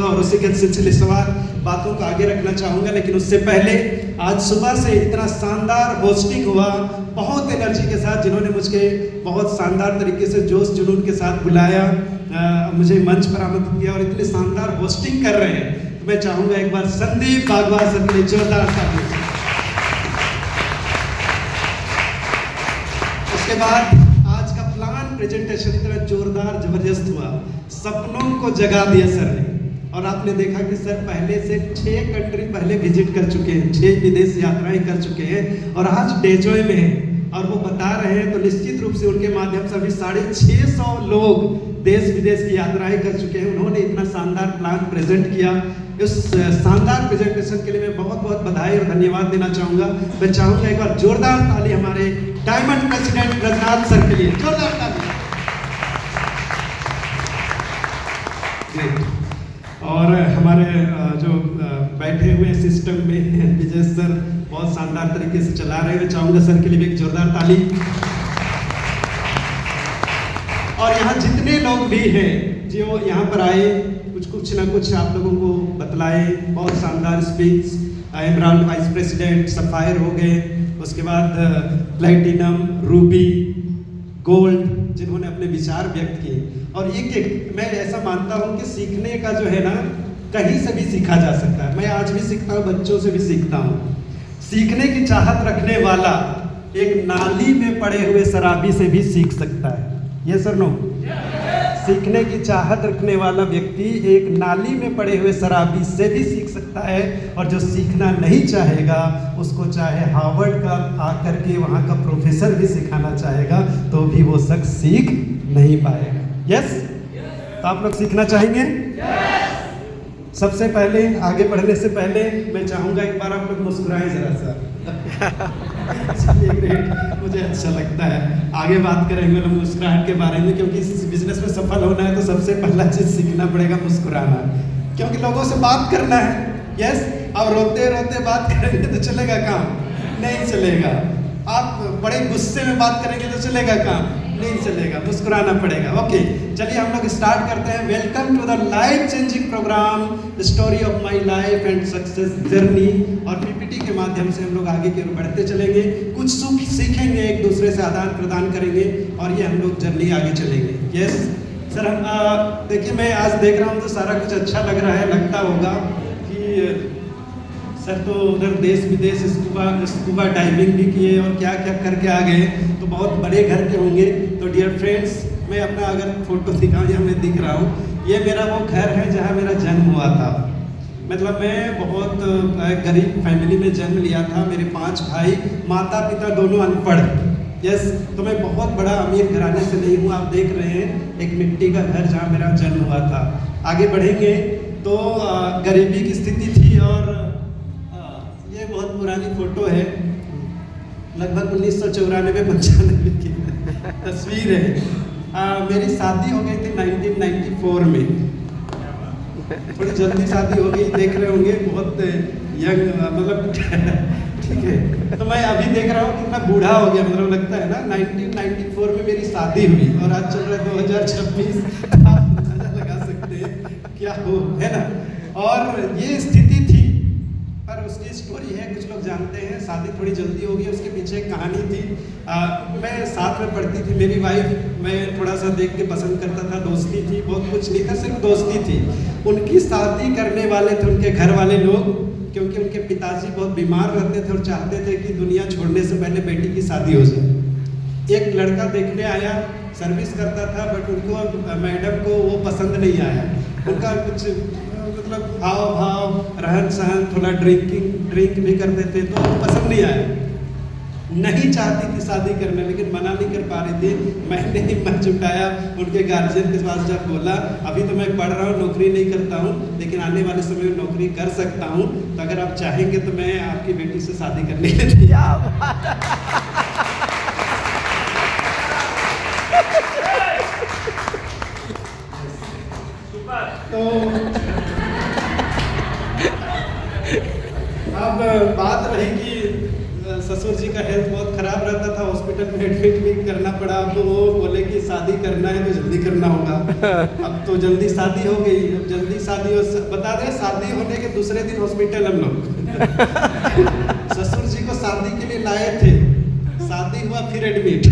और उसी के सिलसिलेवार बातों को आगे रखना चाहूँगा। लेकिन उससे पहले आज सुबह से इतना शानदार होस्टिंग हुआ, बहुत एनर्जी के साथ, जिन्होंने मुझे बहुत शानदार तरीके से जोश जुनून के साथ बुलाया, मुझे मंच पर आमंत्रित किया और इतनी शानदार होस्टिंग कर रहे हैं, तो मैं चाहूँगा एक बार संदीप भागवत सर के लिए जोरदार ताली। उसके बाद आज का प्लान प्रेजेंटेशन इतना जोरदार जबरदस्त हुआ, सपनों को जगा दिया सर ने। और आपने देखा कि सर पहले से 6 कंट्री पहले विजिट कर चुके हैं, 6 विदेश यात्राएं कर चुके हैं और आज डेजोय में हैं और वो बता रहे हैं, तो निश्चित रूप से उनके माध्यम से अभी 650 लोग देश विदेश की यात्राएं कर चुके हैं। उन्होंने इतना शानदार प्लान प्रेजेंट किया, उस शानदार प्रेजेंटेशन के लिए मैं बहुत बहुत बधाई और धन्यवाद देना चाहूँगा। मैं चाहूँगा एक बार जोरदार ताली हमारे डायमंड प्रेसिडेंट ब्रजनाथ सर के लिए, जोरदार ताली। और हमारे जो बैठे हुए सिस्टम में विजय सर बहुत शानदार तरीके से चला रहे हैं, मैं चाहूँगा सर के लिए भी एक जोरदार ताली। और यहाँ जितने लोग भी हैं जो यहाँ पर आए, कुछ ना कुछ आप लोगों को बतलाए, बहुत शानदार speech, emerald vice president, sapphire हो गए, उसके बाद प्लैटिनम, रूबी, गोल्ड, जिन्होंने अपने विचार व्यक्त किए। और एक मैं ऐसा मानता हूँ कि सीखने का जो है ना, कहीं से भी सीखा जा सकता है। मैं आज भी सीखता हूँ, बच्चों से भी सीखता हूँ। सीखने की चाहत रखने वाला एक नाली में पड़े हुए शराबी से भी सीख सकता है, ये सर नो। सीखने की चाहत रखने वाला व्यक्ति एक नाली में पड़े हुए शराबी से भी सीख सकता है, और जो सीखना नहीं चाहेगा उसको चाहे हार्वर्ड का आकर के वहाँ का प्रोफेसर भी सिखाना चाहेगा तो भी वो शख्स सीख नहीं पाएगा। यस? तो आप लोग सीखना चाहेंगे? सबसे पहले आगे बढ़ने से पहले मैं चाहूँगा एक बार आप लोग मुस्कुराएं जरा सा। चलिए ग्रेट, मुझे अच्छा लगता है। आगे बात करेंगे लोग मुस्कुराहट के बारे में, क्योंकि इस बिजनेस में सफल होना है तो सबसे पहला चीज़ सीखना पड़ेगा मुस्कुराना, क्योंकि लोगों से बात करना है। यस? अब रोते रोते बात करेंगे तो चलेगा काम? नहीं चलेगा। आप बड़े गुस्से में बात करेंगे तो चलेगा काम? नहीं चलेगा, मुस्कुराना पड़ेगा। ओके, चलिए हम लोग स्टार्ट करते हैं। Welcome to the life changing program story of my life and success journey. और पीपीटी के माध्यम से हम लोग आगे की ओर बढ़ते चलेंगे, कुछ सीखेंगे, एक दूसरे से आदान प्रदान करेंगे और ये हम लोग जर्नी आगे चलेंगे। यस सर, हम देखिए मैं आज देख रहा हूँ तो सारा कुछ अच्छा लग रहा है। लगता होगा कि सर तो उधर देश विदेश स्कूबा डाइविंग भी किए और क्या क्या करके आ गए, तो बहुत बड़े घर के होंगे। तो डियर फ्रेंड्स, मैं अपना अगर फोटो दिखाऊँ, या मैं दिख रहा हूँ, ये मेरा वो घर है जहाँ मेरा जन्म हुआ था। मतलब मैं बहुत गरीब फैमिली में जन्म लिया था। मेरे 5 भाई, माता पिता दोनों अनपढ़। यस, तो मैं बहुत बड़ा अमीर घराने से नहीं हूँ। आप देख रहे हैं एक मिट्टी का घर जहाँ मेरा जन्म हुआ था। आगे बढ़ेंगे तो गरीबी की स्थिति थी, और ये बहुत पुरानी फोटो है, लगभग 1994-95 की तस्वीर है। मेरी शादी हो गई थी 1994 में, थोड़ी जल्दी शादी हो गई, देख रहे होंगे बहुत यंग, मतलब ठीक है। तो मैं अभी देख रहा हूँ कितना बूढ़ा हो गया, मतलब लगता है ना। 1994 में मेरी शादी हुई और आज चल रहा है 2026। आप अंदाजा लगा सकते हैं क्या हो, है ना। और ये स्थिति थी, पर उसकी स्टोरी है, कुछ लोग जानते हैं। शादी थोड़ी जल्दी हो गई, उसके पीछे एक कहानी थी। मैं साथ में पढ़ती थी, मेरी वाइफ मैं थोड़ा सा देख के पसंद करता था, दोस्ती थी, बहुत कुछ नहीं था, सिर्फ दोस्ती थी। उनकी शादी करने वाले थे उनके घर वाले लोग, क्योंकि उनके पिताजी बहुत बीमार रहते थे और चाहते थे कि दुनिया छोड़ने से पहले बेटी की शादी हो जाए। एक लड़का देखने आया, सर्विस करता था, बट उनको मैडम को वो पसंद नहीं आया। उनका कुछ मतलब हाव भाव, रहन सहन, थोड़ा ड्रिंक भी करते थे, तो पसंद नहीं आया। नहीं चाहती थी शादी करना, लेकिन मना नहीं कर पा रही थी। मैंने हिम्मत जुटाया, उनके गार्जियन के पास जब बोला, अभी तो मैं पढ़ रहा हूँ, नौकरी नहीं करता हूँ, लेकिन आने वाले समय में नौकरी कर सकता हूँ, तो अगर आप चाहेंगे तो मैं आपकी बेटी से शादी करने के लिए तो अब बात रहेगी ससुर जी का हेल्थ बहुत ख़राब रहता था, हॉस्पिटल में एडमिट भी करना पड़ा। अब तो वो बोले कि शादी करना है तो जल्दी करना होगा। अब तो जल्दी शादी हो गई। अब जल्दी शादी हो, बता दें शादी होने के दूसरे दिन हॉस्पिटल हम लोग ससुर जी को शादी के लिए लाए थे, शादी हुआ फिर एडमिट।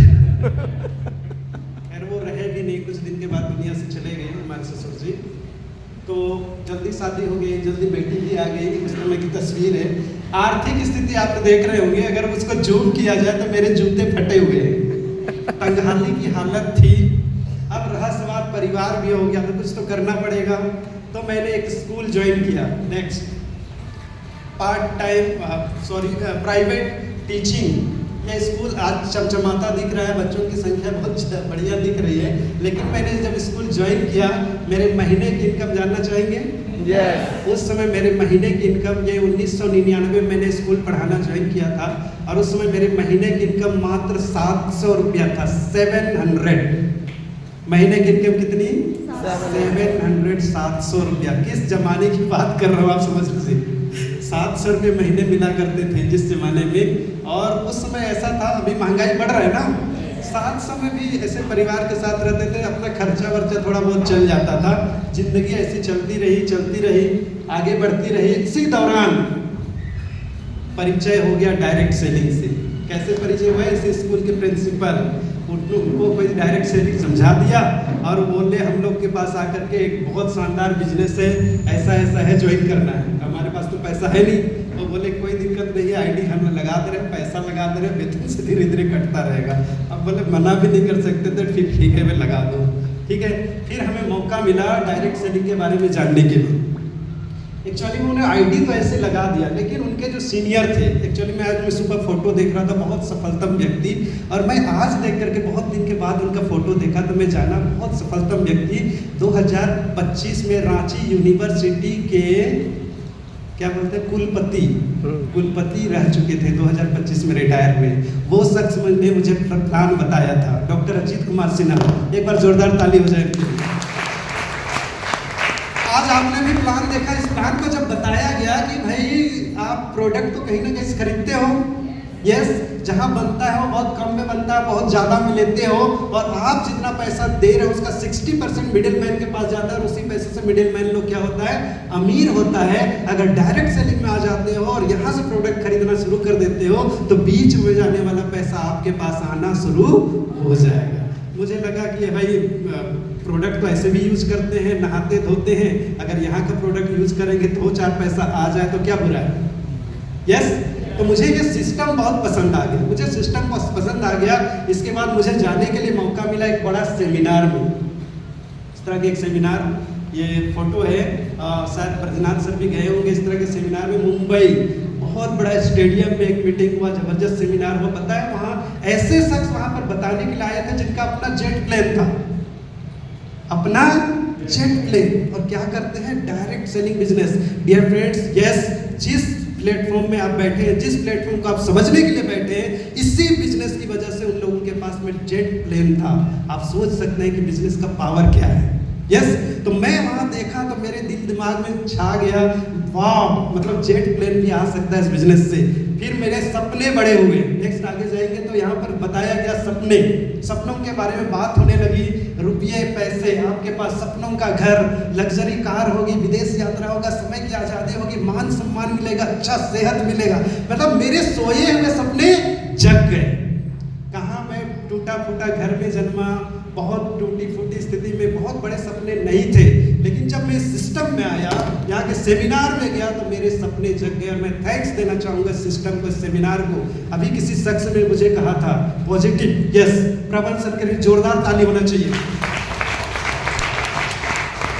खैर वो रहे भी नहीं, कुछ दिन के बाद दुनिया से चले गए हमारे ससुर जी। तो जल्दी शादी हो गई, जल्दी बेटी भी आ गई। उस समय की तस्वीर है। आर्थिक स्थिति आप देख रहे होंगे, अगर उसको जूम किया जाए तो मेरे जूते फटे हुए हैं, तंगहाली की हालत थी। अब रहा सवाल परिवार भी हो गया तो कुछ तो करना पड़ेगा। तो मैंने एक स्कूल ज्वाइन किया, next part time private teaching. ये स्कूल आज चमचमाता दिख रहा है, बच्चों की संख्या बहुत बढ़िया दिख रही है। लेकिन मैंने जब स्कूल ज्वाइन किया, मेरे महीने की इनकम जानना चाहेंगे? yes. उस समय मेरे महीने की इनकम, ये 1999 में मैंने स्कूल पढ़ाना ज्वाइन किया था, और उस समय मेरे महीने की इनकम मात्र 700 रुपया था। 700 महीने की इनकम कितनी? 700 रुपया। किस जमाने की बात कर रहा हूँ आप समझ लीजिए। 700 रुपये महीने मिला करते थे जिस जमाने में। और उस समय ऐसा था, अभी महंगाई बढ़ रहा है ना, 700 में भी ऐसे परिवार के साथ रहते थे, अपना खर्चा वर्चा थोड़ा बहुत चल जाता था। जिंदगी ऐसी चलती रही, आगे बढ़ती रही। इसी दौरान परिचय हो गया डायरेक्ट सेलिंग से। कैसे परिचय हुआ? इस स्कूल के प्रिंसिपल उनको कोई डायरेक्ट सेलिंग समझा दिया, और बोले हम लोग के पास आकर के एक बहुत शानदार बिजनेस है, ऐसा है, ज्वाइन करना है। हमारे पास तो पैसा है नहीं, तो बोले कोई दिक्कत नहीं है, आईडी हम लगा दे रहे, पैसा लगा दे रहे, वेतन से धीरे धीरे कटता रहेगा। अब बोले मना भी नहीं कर सकते थे, फिर ठीक है मैं लगा दो, ठीक है। फिर हमें मौका मिला डायरेक्ट सेलिंग के बारे में जानने के लिए। एक्चुअली उन्होंने आईडी तो ऐसे लगा दिया, लेकिन उनके जो सीनियर थे, एक्चुअली मैं आज मैं सुबह फोटो देख रहा था, बहुत सफलतम व्यक्ति, और मैं आज देख करके बहुत दिन के बाद उनका फोटो देखा तो मैं जाना बहुत सफलतम व्यक्ति 2025 में रांची यूनिवर्सिटी के क्या बोलते हैं कुलपति रह चुके थे। 2025 में रिटायर हुए। वो शख्स ने मुझे प्लान बताया था, डॉक्टर अजीत कुमार सिन्हा। एक बार जोरदार ताली हो जाए। आज आपने भी प्लान देखा। इस प्लान को जब बताया गया कि भाई आप प्रोडक्ट तो कहीं ना कहीं खरीदते हो, यस, जहां बनता है वो बहुत कम में बनता है, बहुत ज़्यादा में लेते हो, और आप जितना पैसा दे रहे हो उसका 60% मिडिल मैन के पास जाता है, और उसी पैसे से मिडिल मैन लोग क्या होता है? अमीर होता है। अगर डायरेक्ट सेलिंग में आ जाते हो और यहाँ से प्रोडक्ट खरीदना शुरू कर देते हो तो बीच में जाने वाला पैसा आपके पास आना शुरू हो जाएगा। मुझे लगा कि भाई प्रोडक्ट तो ऐसे भी यूज करते हैं, नहाते धोते हैं, अगर यहाँ का प्रोडक्ट यूज करेंगे 2-4 पैसा आ जाए तो क्या बुरा है? यस। तो मुझे ये सिस्टम बहुत पसंद आ गया, मुझे सिस्टम पसंद आ गया। इसके बाद मुझे जाने के लिए मौका मिला एक बड़ा सेमिनार में, इस तरह के एक सेमिनार, ये फोटो है, शायद प्रजनाथ सर भी गए होंगे इस तरह के सेमिनार में। मुंबई बहुत बड़ा स्टेडियम में एक मीटिंग हुआ, जबरदस्त सेमिनार हुआ। पता है वहाँ ऐसे शख्स वहाँ पर बताने के लिए आए थे जिनका अपना जेट प्लेन था, अपना जेट प्लेन, और क्या करते हैं? Direct selling business. Dear friends, yes, जिस प्लेटफॉर्म में आप बैठे हैं, जिस प्लेटफॉर्म को आप समझने के लिए बैठे हैं, इसी बिजनेस की वजह से उन लोगों के पास में जेट प्लेन था। आप सोच सकते हैं कि बिजनेस का पावर क्या है। यस, तो मैं वहां देखा तो मेरे दिल दिमाग में छा गया, वाह, मतलब जेट प्लेन भी आ सकता है इस बिजनेस से। फिर मेरे सपने बड़े हुए। नेक्स्ट आगे जाएंगे तो यहाँ पर बताया गया सपनों के बारे में बात होने लगी। रुपये पैसे, आपके पास सपनों का घर, लग्जरी कार होगी, विदेश यात्रा होगा, समय की आज़ादी होगी, मान सम्मान मिलेगा, अच्छा सेहत मिलेगा। मतलब मेरे सोए हुए सपने जग गए। कहाँ मैं टूटा फूटा घर में जन्मा, बहुत टूटी फूटी स्थिति में, बहुत बड़े सपने नहीं थे, लेकिन जब मैं सिस्टम में आया, यहाँ के सेमिनार में गया तो मेरे सपने जग गए। और मैं थैंक्स देना चाहूँगा सिस्टम को, सेमिनार को। अभी किसी शख्स ने मुझे कहा था पॉजिटिव, यस, प्रबल सर के लिए जोरदार ताली होना चाहिए।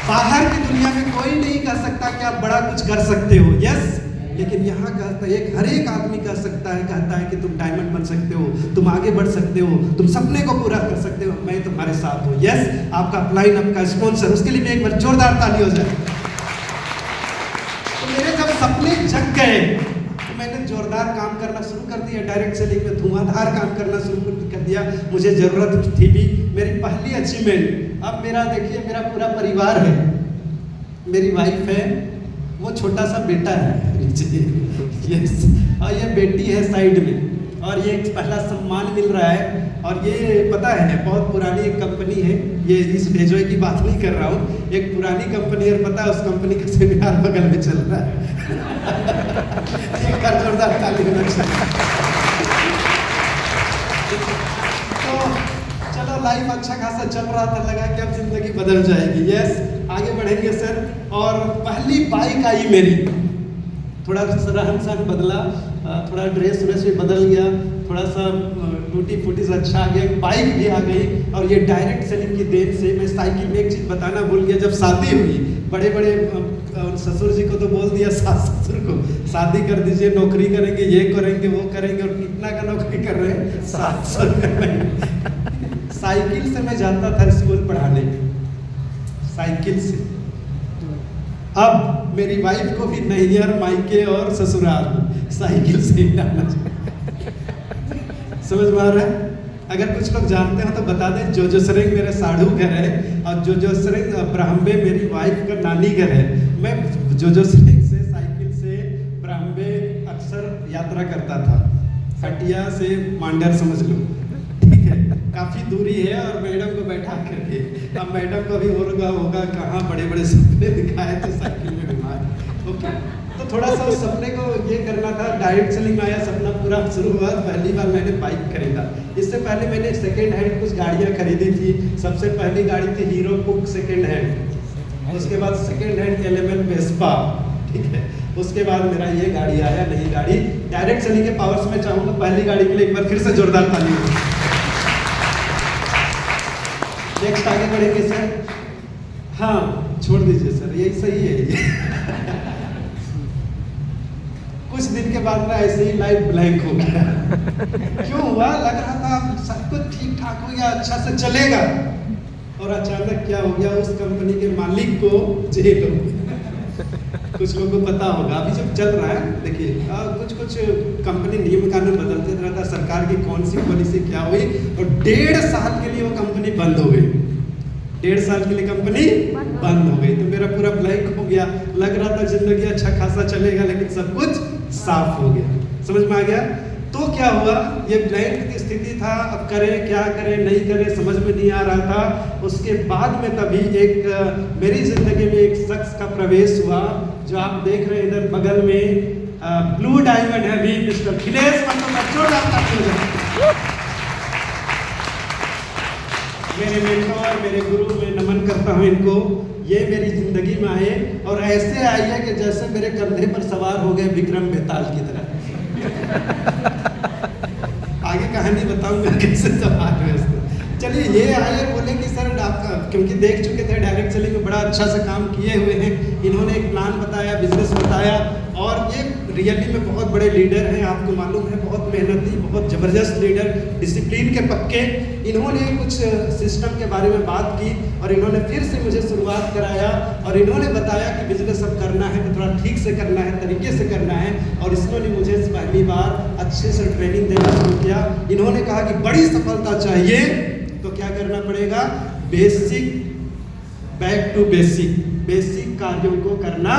बाहर की दुनिया में कोई नहीं कह सकता कि आप बड़ा कुछ कर सकते हो, यस, लेकिन यहाँ कहता है, हर एक आदमी कह सकता है, कहता है कि तुम डायमंड बन सकते हो, तुम आगे बढ़ सकते हो, तुम सपने को पूरा कर सकते हो, मैं तुम्हारे साथ हूँ। यस, आपका अपलाइन, आपका स्पॉन्सर, उसके लिए भी एक बार जोरदार ताली हो जाए। तो मेरे जब सपने जग गए तो मैंने जोरदार काम करना शुरू कर दिया। डायरेक्ट सेलिंग में धुआंधार काम करना शुरू कर दिया। मुझे जरूरत थी भी, मेरी पहली अचीवमेंट। अब मेरा देखिए, मेरा पूरा परिवार है, मेरी वाइफ है, वो छोटा सा बेटा है नीचे, यस, और ये बेटी है साइड में। और ये एक पहला सम्मान मिल रहा है। और ये पता है बहुत पुरानी एक कंपनी है, ये इस डेजॉय की बात नहीं कर रहा हूँ, एक पुरानी कंपनी है, पता है उस कंपनी का सेमिनार बगल में चल रहा है। एक बार जोरदार ताली होना चाहिए। तो चलो लाइफ अच्छा खासा चल रहा था, लगा कि अब जिंदगी बदल जाएगी। यस, आगे बढ़ेंगे सर। और पहली बाइक आई मेरी, थोड़ा रहन सहन बदला, थोड़ा ड्रेस व्रेस भी बदल गया, थोड़ा सा टूटी फूटी से अच्छा आ गया, बाइक भी आ गई। और ये डायरेक्ट सेलिंग की देन से मैं साइकिल में एक चीज़ बताना भूल गया, जब शादी हुई बड़े बड़े ससुर जी को तो बोल दिया सास ससुर को, शादी कर दीजिए, नौकरी करेंगे, ये करेंगे वो करेंगे, और कितना का नौकरी कर रहे हैं, 700 रुपये। साइकिल से मैं जाता था स्कूल पढ़ाने, साइकिल से। अब मेरी वाइफ को भी नैहर मायके और ससुराल साइकिल से ही जाना चाहिए। समझ में आ रहा है? अगर कुछ लोग जानते हो तो बता दें। जोजोसरेंग मेरे साढ़ू घर है, और जोजोसरेंग ब्राह्मबे मेरी वाइफ का नानी घर है। मैं जोजोसरेंग से साइकिल से ब्राह्मबे अक्सर यात्रा करता था, हटिया से मांडर समझ लो, ठीक है, काफ़ी दूरी है। और मैडम को बैठा करके, अब मैडम को भी होगा कहाँ बड़े बड़े सपने दिखाए थे साइकिल में बीमार। ओके, तो थोड़ा सा उस सपने को ये करना था। डायरेक्ट सेलिंग में आया, सपना पूरा शुरू हुआ। पहली बार मैंने बाइक खरीदा। इससे पहले मैंने सेकेंड हैंड कुछ गाड़ियाँ खरीदी थी। सबसे पहली गाड़ी थी हीरो कुक सेकेंड हैंड, उसके बाद सेकेंड हैंड एलेमेंट वेस्पा, ठीक है, उसके बाद मेरा ये गाड़ी आया, नई गाड़ी। डायरेक्ट सेलिंग के पावर्स में चाहूँगा पहली गाड़ी के लिए एक बार फिर से जोरदार ताली। नेक्स्ट आगे बढ़ेंगे सर। हाँ, छोड़ दीजिए सर, यही सही है। कुछ दिन के बाद ना ऐसे ही लाइफ ब्लैंक हो गया। क्यों हुआ? लग रहा था सब कुछ ठीक ठाक हो गया, अच्छा से चलेगा, और अचानक क्या हो गया, उस कंपनी के मालिक को जेल हो गया। कुछ लोगों को पता होगा, अभी जब चल रहा है देखिए, कुछ कंपनी नियम कानून बदलते रहता है, सरकार की कौन सी पॉलिसी क्या हुई, और 1.5 साल के लिए वो कंपनी बंद हो गई। 1.5 साल के लिए कंपनी बंद हो गई। तो मेरा पूरा ब्लैंक हो गया। लग रहा था जिंदगी अच्छा खासा चलेगा, लेकिन सब कुछ साफ हो गया। समझ में आ गया? तो क्या हुआ, ये ब्लैंक की स्थिति था, अब करें क्या करें नहीं करें समझ में नहीं आ रहा था। उसके बाद में तभी एक मेरी जिंदगी में एक शख्स का प्रवेश हुआ, जो आप देख रहे हैं इधर बगल में, ब्लू डायमंड है भी, मिस्टर अखिलेश। मेरे मेंटोर, मेरे गुरु, मैं नमन करता हूँ इनको। ये मेरी जिंदगी में आए, और ऐसे आई है कि जैसे मेरे कंधे पर सवार हो गए विक्रम बेताल की तरह। आगे कहानी बताऊंगा कैसे सवार हुए इसको। चलिए, ये आए, बोले कि सर आपका, क्योंकि देख चुके थे डायरेक्ट सेलिंग में बड़ा अच्छा सा काम किए हुए हैं, इन्होंने एक प्लान बताया, बिजनेस बताया, और ये रियली में बहुत बड़े लीडर हैं, आपको मालूम है, बहुत मेहनती, बहुत ज़बरदस्त लीडर, डिसिप्लिन के पक्के। इन्होंने कुछ सिस्टम के बारे में बात की, और इन्होंने फिर से मुझे शुरुआत कराया, और इन्होंने बताया कि बिजनेस अब करना है तो थोड़ा ठीक से करना है, तरीके से करना है। और इन्होंने मुझे पहली बार अच्छे से ट्रेनिंग देना शुरू किया। इन्होंने कहा कि बड़ी सफलता चाहिए तो क्या करना पड़ेगा, बेसिक, बैक टू बेसिक कार्यों को करना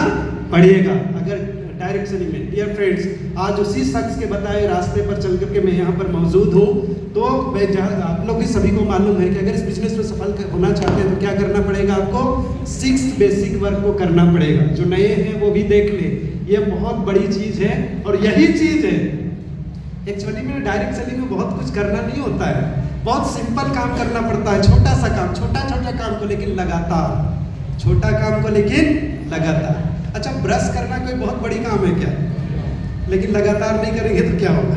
पड़ेगा अगर डायरेक्ट सेलिंग में। डियर फ्रेंड्स, आज उसी शख्स के बताए रास्ते पर चल करके मैं यहाँ पर मौजूद हूँ। तो मैं आप लोग भी सभी को मालूम है कि अगर इस बिजनेस में सफल होना चाहते हैं तो क्या करना पड़ेगा, आपको 6 बेसिक वर्क को करना पड़ेगा। जो नए हैं वो भी देख लें, ये बहुत बड़ी चीज़ है, और यही चीज़ है एक्चुअली में डायरेक्ट सेलिंग में बहुत कुछ करना नहीं होता है, बहुत सिंपल काम करना पड़ता है, छोटा सा काम, छोटा काम को लेकिन लगातार, छोटा काम को लेकिन लगातार। अच्छा, ब्रश करना कोई बहुत बड़ी काम है क्या? लेकिन लगातार नहीं करेंगे तो क्या होगा?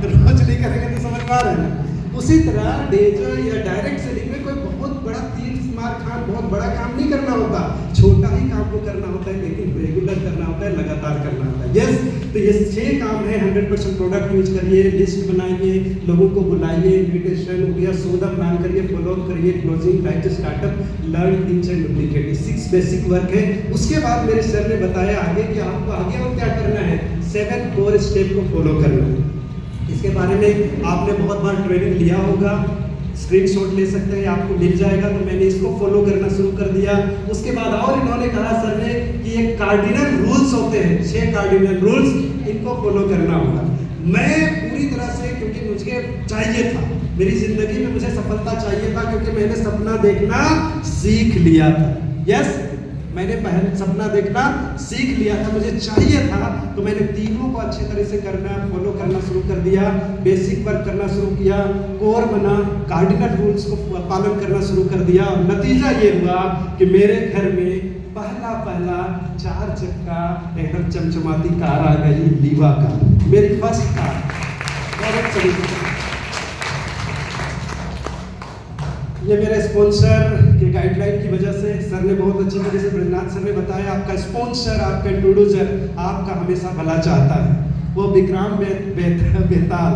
रोज नहीं करेंगे तो समझ में आ रहा है ना। उसी तरह डेजो या डायरेक्ट सेलिंग में कोई बहुत बड़ा तीर मार खान बहुत बड़ा काम नहीं करना होता, छोटा ही काम को करना होता है, लेकिन रेगुलर करना होता है, लगातार करना होता है। यस, तो ये 6 काम है। 100% प्रोडक्ट यूज करिए, लिस्ट बनाइए, लोगों को बुलाइए, इन्विटेशन हो गया, सौदा प्लान करिए, फॉलो अप करिए, closing, right startup, learn, teach and duplicate. 6 basic work है। उसके बाद मेरे सर ने बताया आगे कि आपको आगे और क्या करना है, 7 कोर स्टेप को फॉलो करना है। इसके बारे में आपने बहुत बार ट्रेनिंग लिया होगा, स्क्रीनशॉट ले सकते हैं, आपको मिल जाएगा। तो मैंने इसको फॉलो करना शुरू कर दिया। उसके बाद और इन्होंने कहा सर ने कि ये कार्डिनल रूल्स होते हैं, 6 कार्डिनल रूल्स, इनको फॉलो करना होगा। मैं पूरी तरह से, क्योंकि मुझे चाहिए था, मेरी जिंदगी में मुझे सफलता चाहिए था, क्योंकि मैंने सपना देखना सीख लिया था। यस, मैंने पहले सपना देखना सीख लिया था, मुझे चाहिए था, तो मैंने तीनों को अच्छे तरह से करना, फॉलो करना शुरू कर दिया। बेसिक वर्क करना शुरू किया, कोर बना, कार्डिनल रूल्स को पालन करना शुरू कर दिया, और नतीजा ये हुआ कि मेरे घर में पहला 4 चक्का एकदम चमचमाती कार आ गई, लीवा कार, मेरी फर्स्ट कार। बहुत सही। ये मेरे स्पॉन्सर के गाइडलाइन की वजह से, सर ने बहुत अच्छी तरह से, ब्रजनाथ सर ने बताया, आपका स्पॉन्सर, आपका इंट्रोड्यूसर आपका हमेशा भला चाहता है। वो विक्रम बेताल,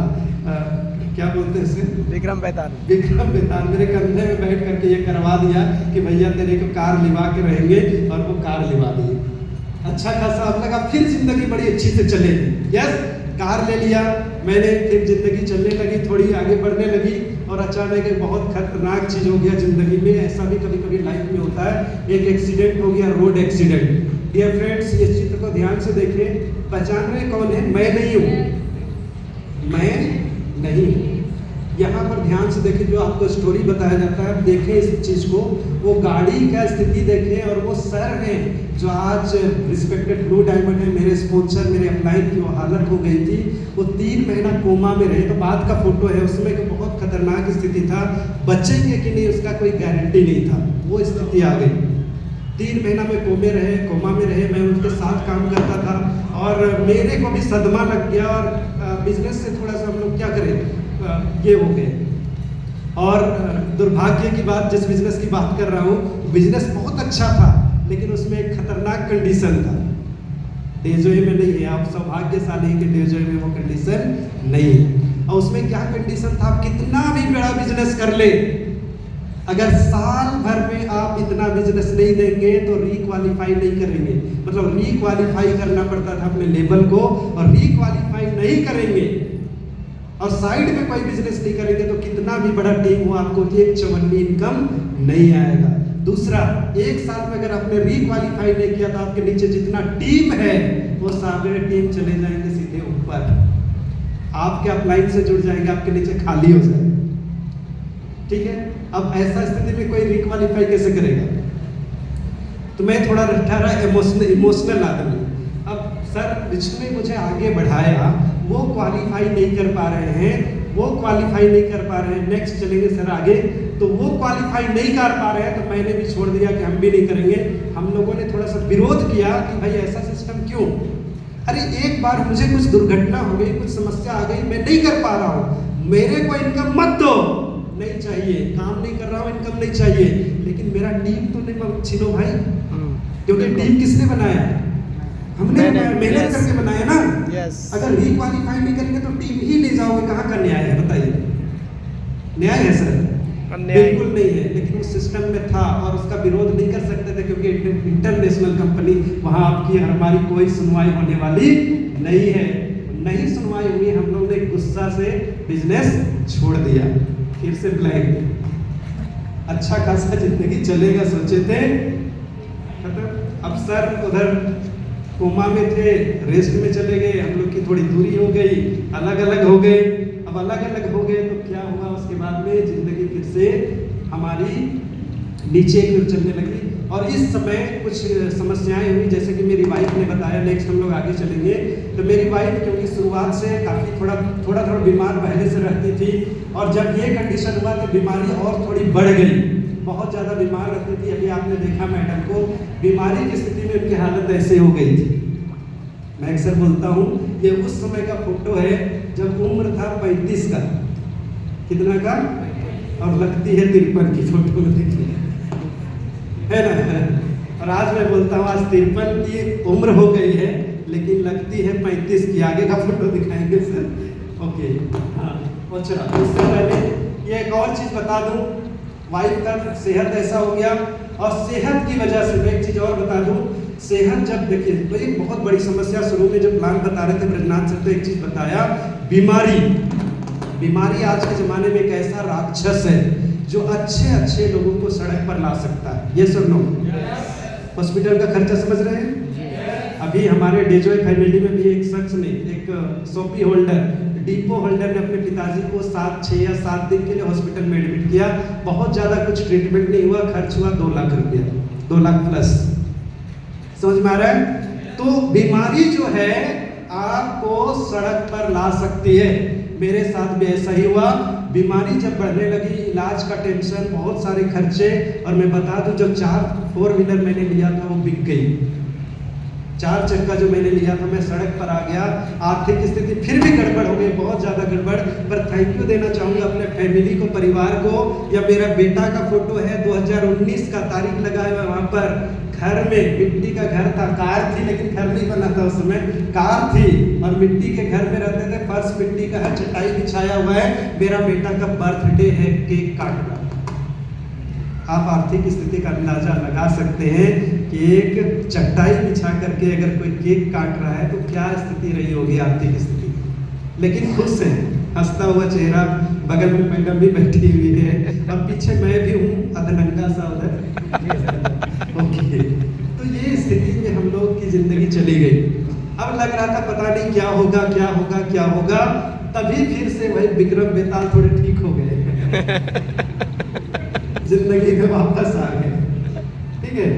क्या बोलते हैं इसे, विक्रम बेताल मेरे कंधे में बैठ करके ये करवा दिया कि भैया तेरे को कार लिवा के रहेंगे, और वो कार लिवा दी। अच्छा खासा अब लगा, फिर जिंदगी बड़ी अच्छी से चलेगी। यस, कार ले लिया मैंने, फिर जिंदगी चलने लगी, थोड़ी आगे बढ़ने लगी, और अचानक एक बहुत खतरनाक चीज हो गया जिंदगी में। ऐसा भी कभी कभी लाइफ में होता है, एक एक्सीडेंट हो गया, रोड एक्सीडेंट। डियर फ्रेंड्स, ये चित्र को ध्यान से देखें, पहचान रहे कौन है? मैं नहीं हूँ, मैं नहीं। यहाँ पर ध्यान से देखें, जो आपको स्टोरी बताया जाता है, देखें इस चीज को, वो गाड़ी का स्थिति देखें, और वो सर हैं जो आज रिस्पेक्टेड ब्लू डायमंड है, मेरे स्पॉन्सर, मेरे अपलाइन की वो हालत हो गई थी, वो 3 महीना कोमा में रहे। तो बाद का फोटो है, उसमें कि बहुत खतरनाक स्थिति था, बचेंगे कि नहीं उसका कोई गारंटी नहीं था, वो स्थिति आ गई। 3 महीना में कोमा में रहे, मैं उनके साथ काम करता था, और मेरे को भी सदमा लग गया, और बिजनेस से थोड़ा सा हम लोग क्या करें, ये हो गए। और दुर्भाग्य की बात, जिस बिजनेस की बात कर रहा हूँ, बिजनेस बहुत अच्छा था, लेकिन उसमें एक खतरनाक कंडीशन था। डेजोए में नहीं है, आप सौभाग्यशाली हैं कि डेजोए में वो कंडीशन नहीं है। और उसमें क्या कंडीशन था, आप कितना भी बड़ा बिजनेस कर ले, अगर साल भर में आप इतना बिजनेस नहीं देंगे तो रीक्वालिफाई नहीं करेंगे। मतलब रीक्वालिफाई करना पड़ता था अपने लेवल को, और रीक्वालिफाई नहीं करेंगे और साइड में कोई बिजनेस नहीं करेंगे तो कितना भी बड़ा टीम हो, आपको एक चवन्नी इनकम नहीं आएगा। दूसरा, 1 साल में अगर आपने रीक्वालिफाई नहीं किया तो आपके नीचे जितना टीम है वो सारे टीम चले जाएंगे सीधे ऊपर, आपके अपलाइन से जुड़ जाएंगे, आपके नीचे खाली हो जाएगा। ठीक है, अब ऐसा स्थिति में कोई रीक्वालिफाई कैसे करेगा? तो मैं थोड़ा ठहरा इमोशनल आदमी। अब सर जिसने मुझे आगे बढ़ाया वो क्वालिफाई नहीं कर पा रहे हैं, नेक्स्ट चलेंगे सर आगे, तो वो क्वालिफाई नहीं कर पा रहे हैं, तो मैंने भी छोड़ दिया कि हम भी नहीं करेंगे। हम लोगों ने थोड़ा सा विरोध किया कि भाई ऐसा सिस्टम क्यों? अरे एक बार मुझे कुछ दुर्घटना हो गई, कुछ समस्या आ गई, मैं नहीं कर पा रहा हूँ, मेरे को इनकम मत दो, नहीं चाहिए, काम नहीं कर रहा हूँ, इनकम नहीं चाहिए, लेकिन मेरा टीम तो नहीं छीनो भाई, क्योंकि टीम किसने बनाया? हमने मेहनत करके बनाया ना। अगर रीक्वालिफाई नहीं करेंगे तो टीम ही ले जाओगे, कहाँ का न्याय है बताइए? न्याय है सर? बिल्कुल नहीं है। लेकिन उस सिस्टम में था और उसका विरोध नहीं कर सकते थे, क्योंकि इंटरनेशनल कंपनी, वहाँ आपकी हमारी कोई सुनवाई होने वाली नहीं है। नहीं सुनवाई हुई, हम लोग ने गुस्सा से बिजनेस छोड़ दिया, फिर से ब्लैंक। अच्छा खासा जिंदगी चलेगा सोचे थे, अब सर उधर कोमा में थे, रेस्ट में चले गए, हम लोग की थोड़ी दूरी हो गई, अलग अलग हो गए। अब अलग अलग हो गए तो क्या हुआ, उसके बाद में जिंदगी फिर से हमारी नीचे की ओर चलने लगी। और इस समय कुछ समस्याएं हुई, जैसे कि मेरी वाइफ ने बताया, नेक्स्ट हम लोग आगे चलेंगे। तो मेरी वाइफ क्योंकि शुरुआत से काफ़ी थोड़ा बीमार पहले से रहती थी, और जब ये कंडीशन हुआ तो बीमारी और थोड़ी बढ़ गई, बहुत ज़्यादा बीमार रहती थी। अभी आपने देखा मैडम को, बीमारी की स्थिति में उनकी हालत ऐसे हो गई थी। मैं अक्सर बोलता हूँ, ये उस समय का फोटो है जब उम्र था 35 का, कितना का, और लगती है 53 की फोटो में, देखिए है ना। और आज मैं बोलता हूँ, आज 53 की उम्र हो गई है, लेकिन लगती है 35 की। आगे का फोटो दिखाएंगे सर? ओके, हाँ। अच्छा, उससे पहले ये एक और चीज़ बता दूँ, वाइफ का सेहत ऐसा हो गया, और सेहत की वजह से मैं एक चीज़ और बता दूँ, सेहत जब देखिए तो एक बहुत बड़ी समस्या, शुरू में जब प्लान बता रहे थे ब्रजनाथ सर, तो एक चीज़ बताया, बीमारी आज के ज़माने में एक ऐसा राक्षस है जो अच्छे लोगों को सड़क पर ला सकता है। ये सुन लो, हॉस्पिटल का खर्चा समझ रहे हैं? अभी हमारे डेजोय फैमिली में भी एक शख्स ने, एक सोपी होल्डर, डिपो होल्डर ने अपने पिताजी को 6 या 7 दिन के लिए हॉस्पिटल में एडमिट किया। बहुत ज़्यादा कुछ ट्रीटमेंट नहीं हुआ, खर्च हुआ 2 लाख रुपया, 2 लाख प्लस। समझ में आ रहा है? तो बीमारी जो है आपको सड़क पर ला सकती है। मेरे साथ भी ऐसा ही हुआ। बीमारी जब बढ़ने लगी, इलाज का टेंशन, बहुत सारे खर्चे, और मैं बता दूं जब 4 व्हीलर मैंने लिया था वो बिक गई। 4 चक्का जो मैंने लिया था, मैं सड़क पर आ गया। आर्थिक स्थिति फिर भी गड़बड़ हो गई, बहुत ज़्यादा गड़बड़। पर थैंक यू देना चाहूँगा अपने फैमिली को, परिवार को। या मेरा बेटा का फोटो है 2019 का, तारीख लगा है वहाँ पर। घर में मिट्टी का घर था, कार थी लेकिन घर नहीं बना था उस समय, कार थी और मिट्टी के घर में रहते थे। फर्श मिट्टी का है, चटाई बिछाया हुआ है। मेरा बेटा का बर्थडे है, केक काट रहा। आप आर्थिक स्थिति का अंदाजा लगा सकते हैं कि एक चटाई बिछा करके अगर कोई केक काट रहा है तो क्या स्थिति रही होगी आर्थिक स्थिति। लेकिन खुश है, हंसता हुआ चेहरा, बगल में मैडम भी बैठी हुई है और पीछे मैं भी हूँ, अधनंगा सा उधर। ओके, तो ये स्थिति में हम लोग की जिंदगी चली गई। अब लग रहा था पता नहीं क्या होगा क्या होगा क्या होगा। तभी फिर से वही विक्रम बेताल थोड़े ठीक हो गए, जिंदगी में वापस आ गए। ठीक है,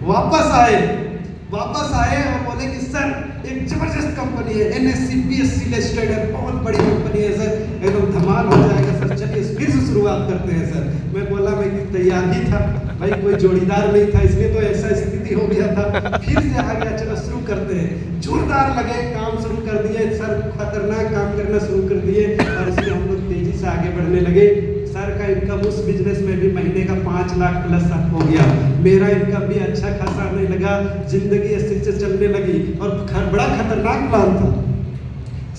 वापस आए और बोले कि सर एक जबरदस्त कंपनी है, NSE BSE लिस्टेड है, बहुत बड़ी कंपनी है सर, एकदम धमाल हो जाएगा सर, चलिए फिर से शुरुआत करते हैं सर। मैं बोला मैं तैयार ही था भाई, कोई जोड़ीदार नहीं था, इसलिए तो ऐसा स्थिति हो गया था। फिर से आ गया, चलो शुरू करते हैं। जोरदार लगे, काम शुरू कर दिए सर, खतरनाक काम करना शुरू कर दिए और इसमें हम लोग तेजी से आगे बढ़ने लगे। सर का इनकम उस बिजनेस में भी महीने का 5 लाख प्लस हो गया। मेरा इनकम भी अच्छा खासा आने लगा, जिंदगी अच्छे से चलने लगी। और बड़ा खतरनाक प्लान था,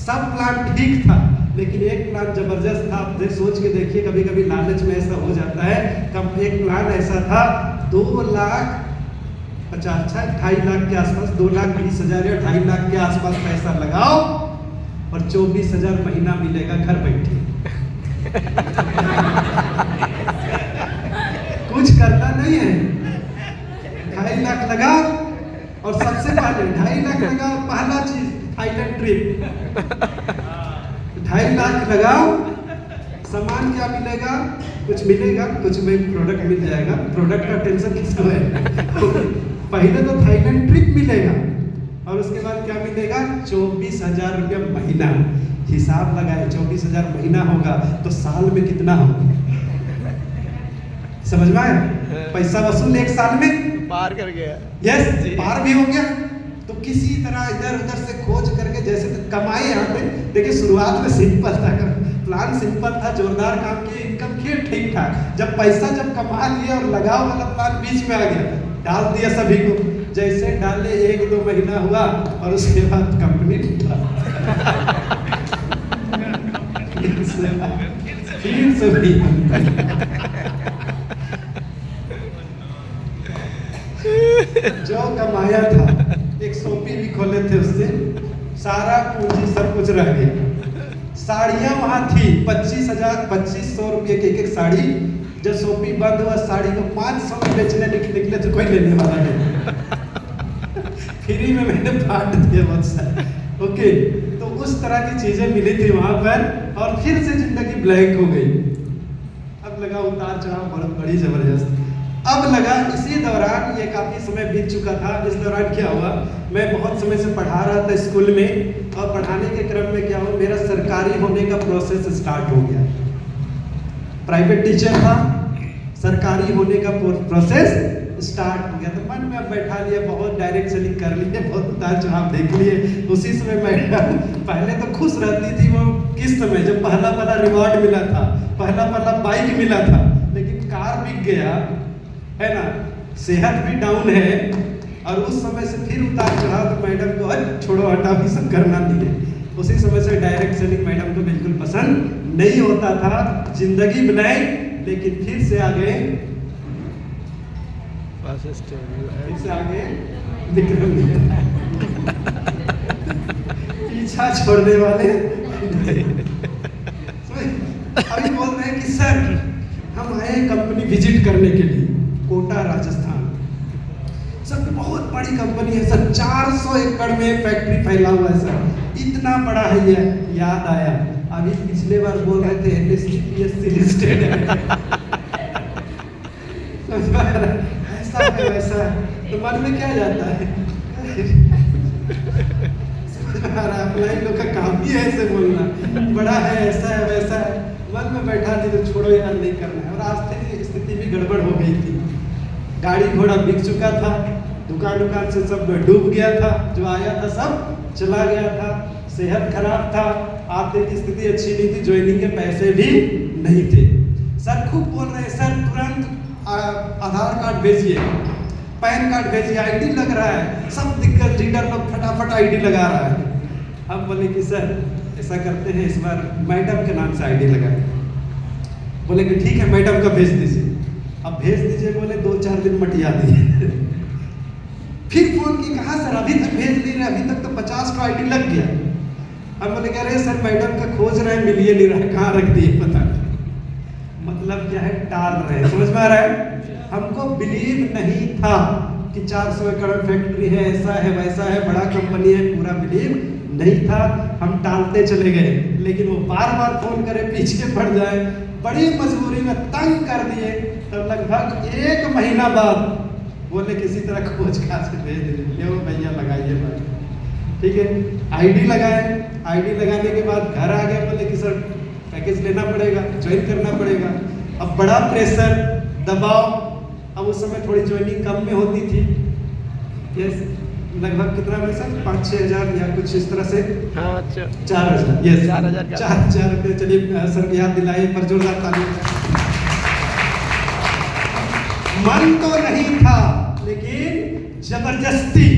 सब प्लान ठीक था, लेकिन एक प्लान जबरदस्त था। आप सोच के देखिए, कभी कभी लालच में ऐसा हो जाता है। कब एक प्लान ऐसा था 2,50,000 2.5 लाख के आसपास, 2,20,000 या 2.5 लाख के आसपास पैसा लगाओ और 24,000 महीना मिलेगा घर बैठे। कुछ करना नहीं है, 2.5 लाख लगाओ और सबसे पहले 2.5 लाख लगाओ। पहला चीज थाईलैंड ट्रिप, 2.5 लाख लगाओ। सामान क्या मिलेगा? कुछ मिलेगा, कुछ में प्रोडक्ट मिल जाएगा। प्रोडक्ट का टेंशन किसको है? पहले तो थाईलैंड ट्रिप मिलेगा और उसके बाद क्या मिलेगा? 24,000 रुपया महीना। हिसाब लगाए, 24,000 महीना होगा तो साल में कितना होगा? समझ में आया? पैसा वसूल 1 साल में पार कर गया। यस, पार भी हो गया। तो किसी तरह इधर उधर से खोज करके जैसे कमाई यहाँ पे। देखिए शुरुआत में सिंपल था, प्लान सिंपल था, जोरदार काम किए, इनकम किए, ठीक ठाक। जब पैसा जब कमा लिया और लगाओ वाला प्लान बीच में आ गया, डाल दिया सभी को। जैसे डाले 1-2 महीना हुआ और उसके बाद कंपनी टूटा। फिर से भी जो कमाया था, एक सोपी भी खोले थे, उससे सारा पूंजी सब कुछ रह गया। साड़ियां वहां थी 2500 रुपये की एक साड़ी। जब सोपी बंद हुआ, साड़ी को 500 में बेचने निकले तो कोई लेने वाला नहीं। फ्री में मैंने बांट दिया बहुत सारे। ओके, तो उस तरह की चीजें मिली थी वहां पर और फिर से जिंदगी ब्लैंक हो गई। अब लगा उतार चढ़ाव बहुत बड़ी जबरदस्त। अब लगा इसी दौरान, ये काफी समय बीत चुका था, इस दौरान क्या हुआ, मैं बहुत समय से पढ़ा रहा था स्कूल में और पढ़ाने के क्रम में क्या हुआ, मेरा सरकारी होने का प्रोसेस स्टार्ट हो गया। प्राइवेट टीचर था, सरकारी होने का प्रोसेस स्टार्ट हो गया। तो मन में अब बैठा लिया, बहुत डायरेक्ट सेलिंग कर लिए, बहुत उतार चढ़ाव देख लिए। उसी समय मैं पहले तो खुश रहती थी वो किस समय, जब पहला रिवॉर्ड मिला था, पहला बाइक मिला था, लेकिन कार बिक गया है ना, सेहत भी डाउन है और उस समय से फिर उतार चढ़ाव। तो मैडम को छोड़ो हटा भी सब करना नहीं है। उसी समय से डायरेक्ट सेलिंग मैडम को बिल्कुल पसंद नहीं होता था। जिंदगी ब्लैंक, लेकिन फिर से आगे पीछा छोड़ने वाले। अभी बोल रहे हैं कि सर, हम आए कंपनी विजिट करने के लिए, कोटा राजस्थान। सर बहुत बड़ी कंपनी है सर, 400 एकड़ में फैक्ट्री फैला हुआ है सर, इतना बड़ा है ये। याद आया अभी पिछले बार बोल रहे थे NSE लिस्टेड है ऐसा है वैसा है, तो मन में क्या जाता है अपना लोग का काम ही है ऐसे बोलना, बड़ा है ऐसा है वैसा है, मन में बैठा नहीं तो छोड़ो यार नहीं करना है। और आर्थिक स्थिति भी गड़बड़ हो गई थी, गाड़ी घोड़ा बिक चुका था, दुकान से सब डूब गया था, जो आया था सब चला गया था, सेहत खराब था, आर्थिक स्थिति अच्छी नहीं थी, ज्वाइनिंग के पैसे भी नहीं थे। सर खूब बोल रहे हैं सर तुरंत आधार कार्ड भेजिए, पैन कार्ड भेजिए, आईडी लग रहा है, सब दिक्कत लीडर लोग फटाफट आईडी लगा रहा है। हम बोले कि सर ऐसा करते हैं इस बार मैडम के नाम से आईडी लगाए। बोले कि ठीक है मैडम का भेज दीजिए। अब भेज दीजिए बोले 2-4 दिन मटिया दिए फिर फोन की, कहा सर अभी तक भेज नहीं रहे, अभी तक तो 50 का आईडी लग गया। हम बोले कह रहे सर मैडम का खोज रहे हैं, मिलिए नहीं रहा, कहाँ रख दिए पता नहीं। मतलब क्या है, टाल रहे हैं, समझ में आ रहा है। हमको बिलीव नहीं था कि 400 एकड़ फैक्ट्री है, ऐसा है वैसा है, बड़ा कंपनी है, पूरा बिलीव नहीं था, हम टालते चले गए। लेकिन वो बार बार फोन करे, पीछे पड़ जाए, बड़ी मजबूरी में तंग कर दिए। तो लगभग 1 महीना बाद बोले किसी तरह खोज खास के भेज दीजिए, वो भैया लगाइए भाई, ठीक है। आईडी लगाए, आईडी लगाने के बाद घर आ गया, बोले कि सर पैकेज लेना पड़ेगा, ज्वाइन करना पड़ेगा। अब बड़ा प्रेशर, दबाव। अब उस समय थोड़ी ज्वाइनिंग कम में होती थी, यस, लगभग कितना में सर 5-6 हज़ार या कुछ इस तरह से, हाँ 4,000, यस 4,000 रुपये। चलिए सर की याद दिलाए पर जोरदार ताली। मन तो नहीं था लेकिन जबरदस्ती,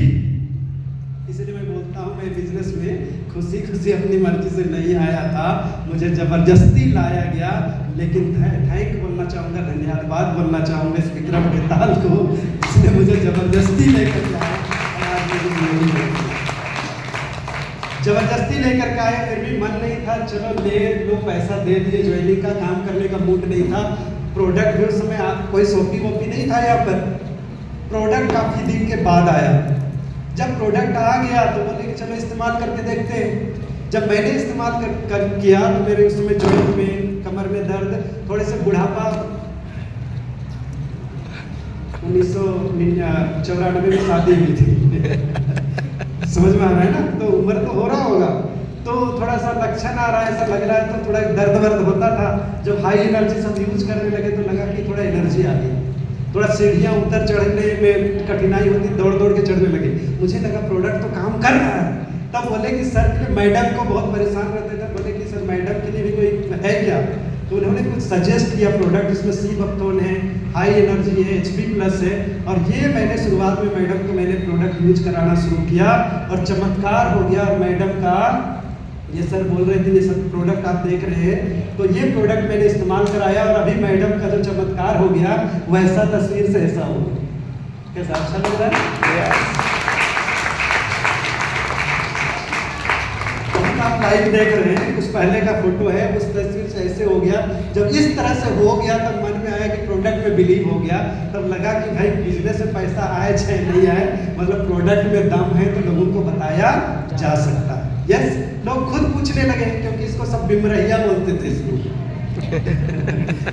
इसलिए मैं बोलता हूँ मैं बिजनेस में खुशी खुशी अपनी मर्जी से नहीं आया था, मुझे जबरदस्ती लाया गया। लेकिन थैंक बोलना चाहूँगा, धन्यवाद बोलना चाहूँगा इस विक्रम बेताल को, जिसने मुझे जबरदस्ती लेकर के आया। जबरदस्ती लेकर के आए, फिर भी मन नहीं था, चलो ले लो, पैसा दे दिए, ज्वाइनिंग का काम करने का मूड नहीं था। प्रोडक्ट भी उस समय कोई शॉपी वॉपी नहीं था यहाँ पर, प्रोडक्ट काफ़ी दिन के बाद आया। जब प्रोडक्ट आ गया तो बोले कि चलो इस्तेमाल करके देखते हैं। जब मैंने इस्तेमाल कर किया तो मेरे उस समय जॉइंट में, कमर में दर्द, थोड़े से बुढ़ापा, 1994 में शादी हुई थी समझ में आ रहा है ना, तो उम्र तो हो रहा होगा, तो थोड़ा सा लक्षण आ रहा है, ऐसा लग रहा है, तो थोड़ा दर्द वर्द होता था। जब हाई एनर्जी सब यूज करने लगे तो लगा कि थोड़ा एनर्जी आ गई, थोड़ा सीढ़ियाँ उतर चढ़ने में कठिनाई होती, दौड़ दौड़ के चढ़ने लगे। मुझे लगा प्रोडक्ट तो काम कर रहा है। तब बोले कि सर के लिए, मैडम को बहुत परेशान रहते थे, बोले कि सर मैडम के लिए भी कोई है क्या, तो उन्होंने कुछ सजेस्ट किया प्रोडक्ट, इसमें सी बक्तोन है, हाई एनर्जी है, HP+ है। और ये मैंने शुरुआत में मैडम को मैंने प्रोडक्ट यूज कराना शुरू किया और चमत्कार हो गया। और मैडम का, ये सर बोल रहे थे, ये सब प्रोडक्ट आप देख रहे हैं, तो ये प्रोडक्ट मैंने इस्तेमाल कराया और अभी मैडम का जो चमत्कार हो गया वैसा तस्वीर से ऐसा हो गया। कैसा, अच्छा लग रहा है? आप लाइव देख रहे हैं, कुछ पहले का फोटो है, उस तस्वीर से ऐसे हो गया। जब इस तरह से हो गया तब मन में आया कि प्रोडक्ट में बिलीव हो गया। तब लगा कि भाई बिजनेस में पैसा आए चाहे नहीं आए, मतलब प्रोडक्ट में दम है तो लोगों को बताया जा सकता है। यस, लोग खुद पूछने लगे, क्योंकि इसको सब बिमरहिया बोलते थे इसको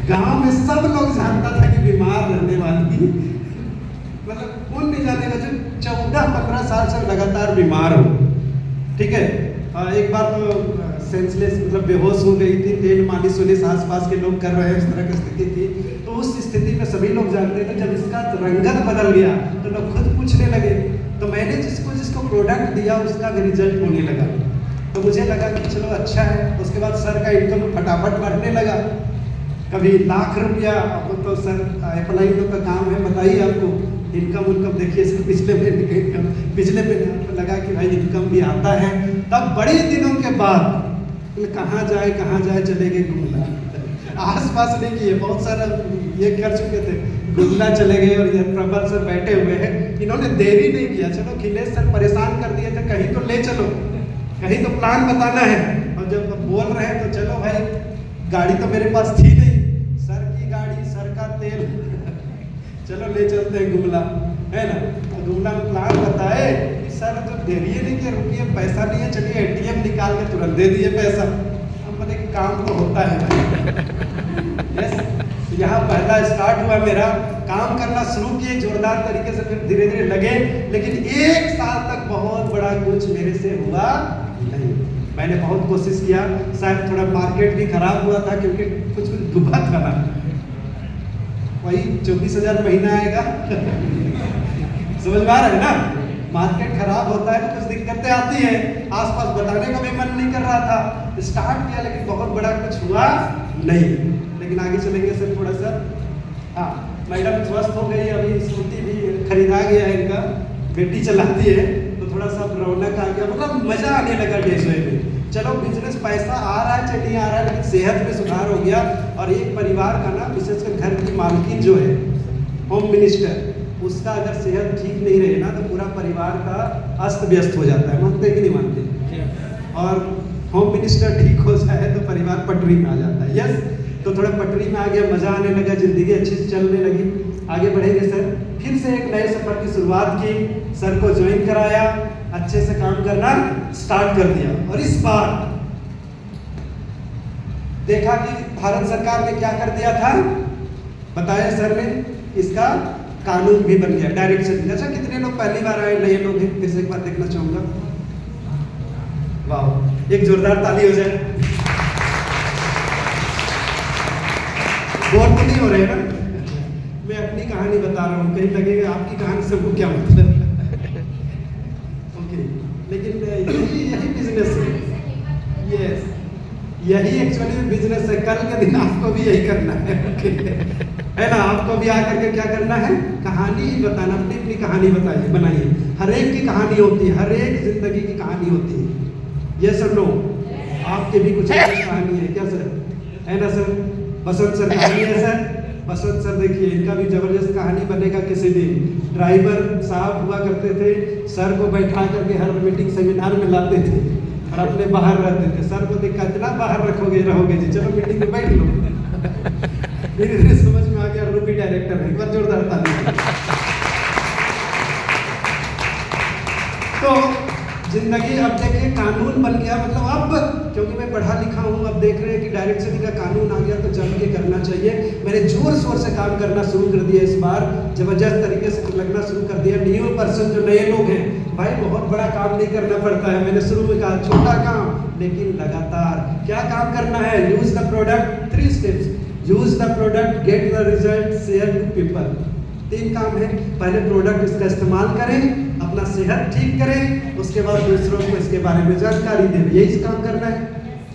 गांव में सब लोग जानता था कि बीमार रहने वाली, मतलब कौन नहीं जानेगा जो 14-15 साल से लगातार बीमार हो, ठीक है। एक बार तो सेंसलेस, मतलब बेहोश हो गई थी, तेल मालिश वालिश आसपास के लोग कर रहे हैं, इस तरह की स्थिति थी। तो उस स्थिति में सभी लोग जानते थे। जब इसका रंगत बदल गया तो लोग खुद पूछने लगे। तो मैंने जिसको प्रोडक्ट दिया उसका भी रिजल्ट होने लगा, तो मुझे लगा कि चलो अच्छा है। उसके बाद सर का इनकम फटाफट बढ़ने लगा, कभी लाख रुपया। अब तो सर अप्लाई का काम है, बताइए आपको इनकम देखिए सर, पिछले महीने का इनकम, पिछले महीने आपको लगा कि भाई इनकम भी आता है। तब बड़े दिनों के बाद कहाँ जाए चले गए गुमला, आसपास नहीं किए, बहुत सारा ये कर चुके थे, गुमला चले गए। और ये प्रबल सर बैठे हुए हैं, इन्होंने देरी नहीं किया, चलो खिलेश सर परेशान कर दिए थे, कहीं तो ले चलो, कहीं तो प्लान बताना है। और जब बोल रहे हैं तो चलो भाई, गाड़ी तो मेरे पास थी नहीं, सर की गाड़ी, सर का तेल चलो ले चलते हैं गुमला, है ना। रूल एंड प्लान बताए कि सर जो दे रही है नहीं कि रुकिए पैसा नहीं है, चलिए ATM निकाल के तुरंत दे दिए पैसा। हम बोले काम तो होता है। यस, यहाँ पहला स्टार्ट हुआ मेरा, काम करना शुरू किए जोरदार तरीके से, फिर धीरे धीरे लगे, लेकिन 1 साल तक बहुत बड़ा कुछ मेरे से हुआ नहीं। मैंने बहुत कोशिश किया, शायद थोड़ा मार्केट भी खराब हुआ था क्योंकि कुछ डूबा था ना, वही 24,000 महीना आएगा। समझ में आ रहा है ना, मार्केट खराब होता है तो कुछ दिक्कतें आती है, आसपास बताने का भी मन नहीं कर रहा था। स्टार्ट किया लेकिन बहुत बड़ा कुछ हुआ नहीं, लेकिन आगे चलेंगे सर थोड़ा सा। हाँ, मैडम स्वस्थ हो गई, अभी स्कूटी भी खरीदा गया है, इनका बेटी चलाती है, तो थोड़ा सा रौनक आ गया, मतलब मजा आने लगा डेसवे में। चलो बिजनेस पैसा आ रहा है चलिए आ रहा है, लेकिन सेहत में सुधार हो गया। और एक परिवार का ना, विशेषकर घर की मालकिन जो है, होम मिनिस्टर, उसका अगर सेहत ठीक नहीं रहे ना तो पूरा परिवार का अस्त व्यस्त हो जाता है। मानते कि नहीं मानते? और होम मिनिस्टर ठीक हो जाए तो परिवार पटरी में आ जाता है। यस, तो थोड़ा पटरी में आ गया, मजा आने लगा, जिंदगी अच्छी से चलने लगी। आगे बढ़ेंगे सर, फिर से एक नए सफर की शुरुआत की, सर को ज्वाइन कराया, अच्छे से काम करना स्टार्ट कर दिया। और इस बार देखा कि भारत सरकार ने क्या कर दिया था, बताया सर ने, इसका कानून भी बन गया, डायरेक्शन। अच्छा, कितने लोग पहली बार आए, नए लोग हैं, फिर से एक बार देखना चाहूंगा। वाह, एक जोरदार ताली हो जाए। बोर तो नहीं हो रहे ना? मैं अपनी कहानी बता रहा हूँ, कहीं लगेगा आपकी कहानी से वो क्या मतलब। ओके, लेकिन यही बिजनेस है। यस, यही एक्चुअली बिजनेस है। कल के दिन आपको भी यही करना है, है ना? आपको भी आकर के क्या करना है, कहानी ही बताना, अपनी अपनी कहानी बताइए, बनाइए। हर एक की कहानी होती है, हर एक जिंदगी की कहानी होती है। यस और नो? आपके भी कुछ कहानी है क्या सर? है ना सर? बसंत सर कहानी है सर? बसंत सर देखिए, इनका भी जबरदस्त कहानी बनेगा किसी दिन। ड्राइवर साहब हुआ करते थे, सर को बैठा करके हर मीटिंग सेमिनार में लाते थे और अपने बाहर रहते थे। सर को देखा, इतना बाहर रहोगे जी, चलो मीटिंग में बैठ लो। धीरे धीरे समझ में आ गया, रूपी डायरेक्टर है। एक बार जोरदार ताली। तो जिंदगी, अब देखिए कानून बन गया, मतलब अब क्योंकि मैं पढ़ा लिखा हूँ, अब देख रहे हैं कि डायरेक्शन का कानून आ गया तो जम के करना चाहिए। मैंने जोर शोर से काम करना शुरू कर दिया, इस बार जबरदस्त तरीके से लगना शुरू कर दिया। न्यू पर्सन जो नए लोग हैं, भाई बहुत बड़ा काम नहीं करना पड़ता है। मैंने शुरू में कहा छोटा काम, लेकिन लगातार क्या काम करना है। Use the product, 3 steps. Use the product, get the result, share to people. 3 काम है। पहले प्रोडक्ट इसका इस्तेमाल करें, अपना सेहत ठीक करें, उसके बाद दूसरों को इसके बारे में जानकारी दें। यही काम करना है।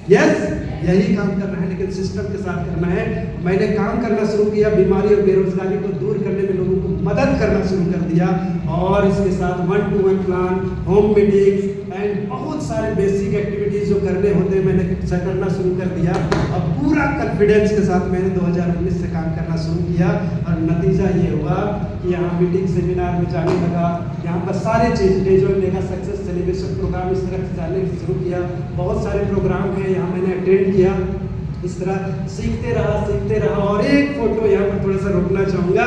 यस, यही काम करना है, लेकिन सिस्टम के साथ करना है। मैंने काम करना शुरू किया, बीमारी और बेरोजगारी को दूर करने में लोगों को मदद करना शुरू कर दिया, और इसके साथ 1-to-1 plan, home meetings and बहुत सारे बेसिक एक्टिविटीज जो करने होते हैं मैंने करना शुरू कर दिया। और पूरा कॉन्फिडेंस के साथ मैंने 2019 से काम करना शुरू किया, और नतीजा ये हुआ कि यहाँ मीटिंग सेमिनार में जाने लगा, यहाँ पर सारे चीज़ डे जो मेगा सक्सेस सेलिब्रेशन प्रोग्राम इस तरह से जाने शुरू किया। बहुत सारे प्रोग्राम हैं, यहाँ मैंने अटेंड किया। इस तरह सीखते रहा। और एक फोटो यहाँ पर थोड़ा सा रोकना चाहूँगा।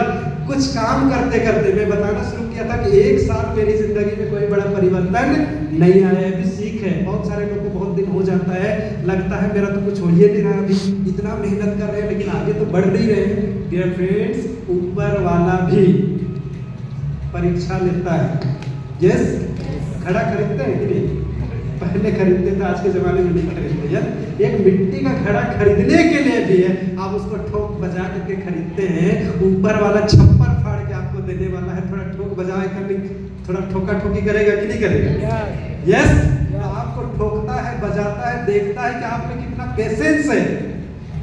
कुछ काम करते करते मैं बताना शुरू किया था कि 1 साल मेरी जिंदगी में कोई बड़ा परिवर्तन नहीं आया है, अभी सीख है। बहुत सारे लोग को बहुत दिन हो जाता है, लगता है मेरा तो कुछ हो ही नहीं रहा, अभी इतना मेहनत कर रहे हैं लेकिन आगे तो बढ़ नहीं रहे। डियर फ्रेंड्स, ऊपर वाला भी परीक्षा लेता है। यस, घड़ा खरीदते हैं कि नहीं? पहले खरीदते थे, आज के जमाने में नहीं खरीदते यार। एक मिट्टी का घड़ा खरीदने के लिए भी है, आप उसको ठोक बजा करके खरीदते हैं। ऊपर वाला छप्पर फाड़ के आपको देने वाला है, थोड़ा ठोक बजा करके, थोड़ा ठोका ठोकी करेगा कि नहीं करेगा? यस, आपको ठोकता है, बजाता है, देखता है कि आप में कितना पेशेंस है,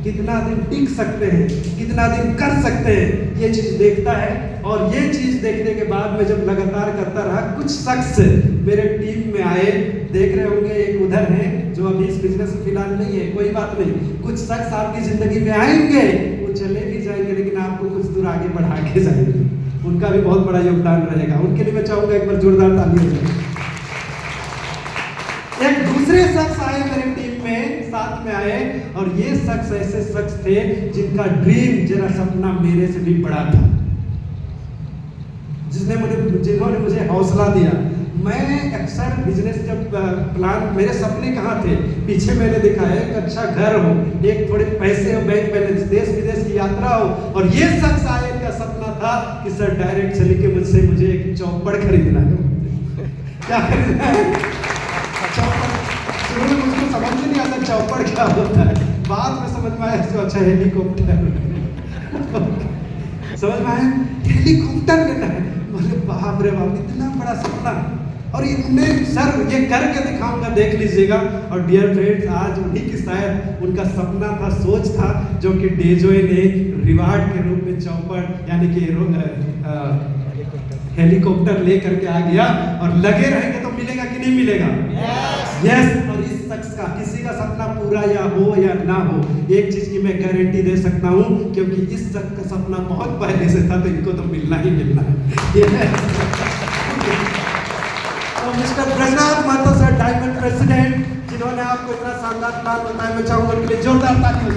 कितना दिन टिक सकते हैं, कितना दिन कर सकते हैं, ये चीज देखता है। और ये चीज देखने के बाद में जब लगातार करता रहा, कुछ शख्स मेरे टीम में आए। देख रहे होंगे, एक उधर है जो अभी इस बिजनेस में फिलहाल नहीं है, कोई बात नहीं। कुछ शख्स आपकी जिंदगी में आएंगे, वो चले भी जाएंगे लेकिन आपको कुछ दूर आगे बढ़ा के जाएंगे। उनका भी बहुत बड़ा योगदान रहेगा, उनके लिए मैं चाहूंगा एक बार जोरदार ताली हो जाए। एक दूसरे शख्स आए मेरे टीम में, साथ में आए, और ये शख्स ऐसे शख्स थे जिनका ड्रीम, जरा सपना मेरे से भी बड़ा था। जिन्होंने मुझे हौसला दिया। मैं अक्सर बिजनेस जब प्लान, मेरे सपने कहाँ थे, पीछे मैंने देखा है एक अच्छा घर हो, एक थोड़े पैसे हो, बैंक बैलेंस, देश विदेश की यात्रा हो, और ये शख्स आए, इनका सपना था कि सर डायरेक्ट चले के मुझे एक चौपड़ खरीदना है। क्या खरीदना है? चौपड़। शुरू में मुझको समझ में नहीं आता चौपड़ क्या होता है, बाद में समझ में आया इसको अच्छा हेलीकॉप्टर समझ में आया हेलीकॉप्टर लेना है। बोले बाप रे बाप, इतना बड़ा सपना, और इतने सर ये करके दिखाऊंगा, देख लीजिएगा। और डियर फ्रेंड्स, आज उन्हीं की शायद उनका सपना था, सोच था, जो कि डेजोए ने रिवार्ड के रूप में चौपड़ यानी कि हेलीकॉप्टर ले करके आ गया। और लगे रहेंगे तो मिलेगा कि नहीं मिलेगा? यस। और इस शख्स का, किसी का सपना पूरा या हो या ना हो, एक चीज की मैं गारंटी दे सकता हूं, क्योंकि इस शख्स का सपना बहुत पहले से था, तो इनको तो मिलना ही मिलना है। तो mister Brajnath Mahato sir, diamond president, जिन्होंने आपको इतना शानदार प्लान बताया, मैं चाहूंगा उनके लिए जोरदार ताली हो।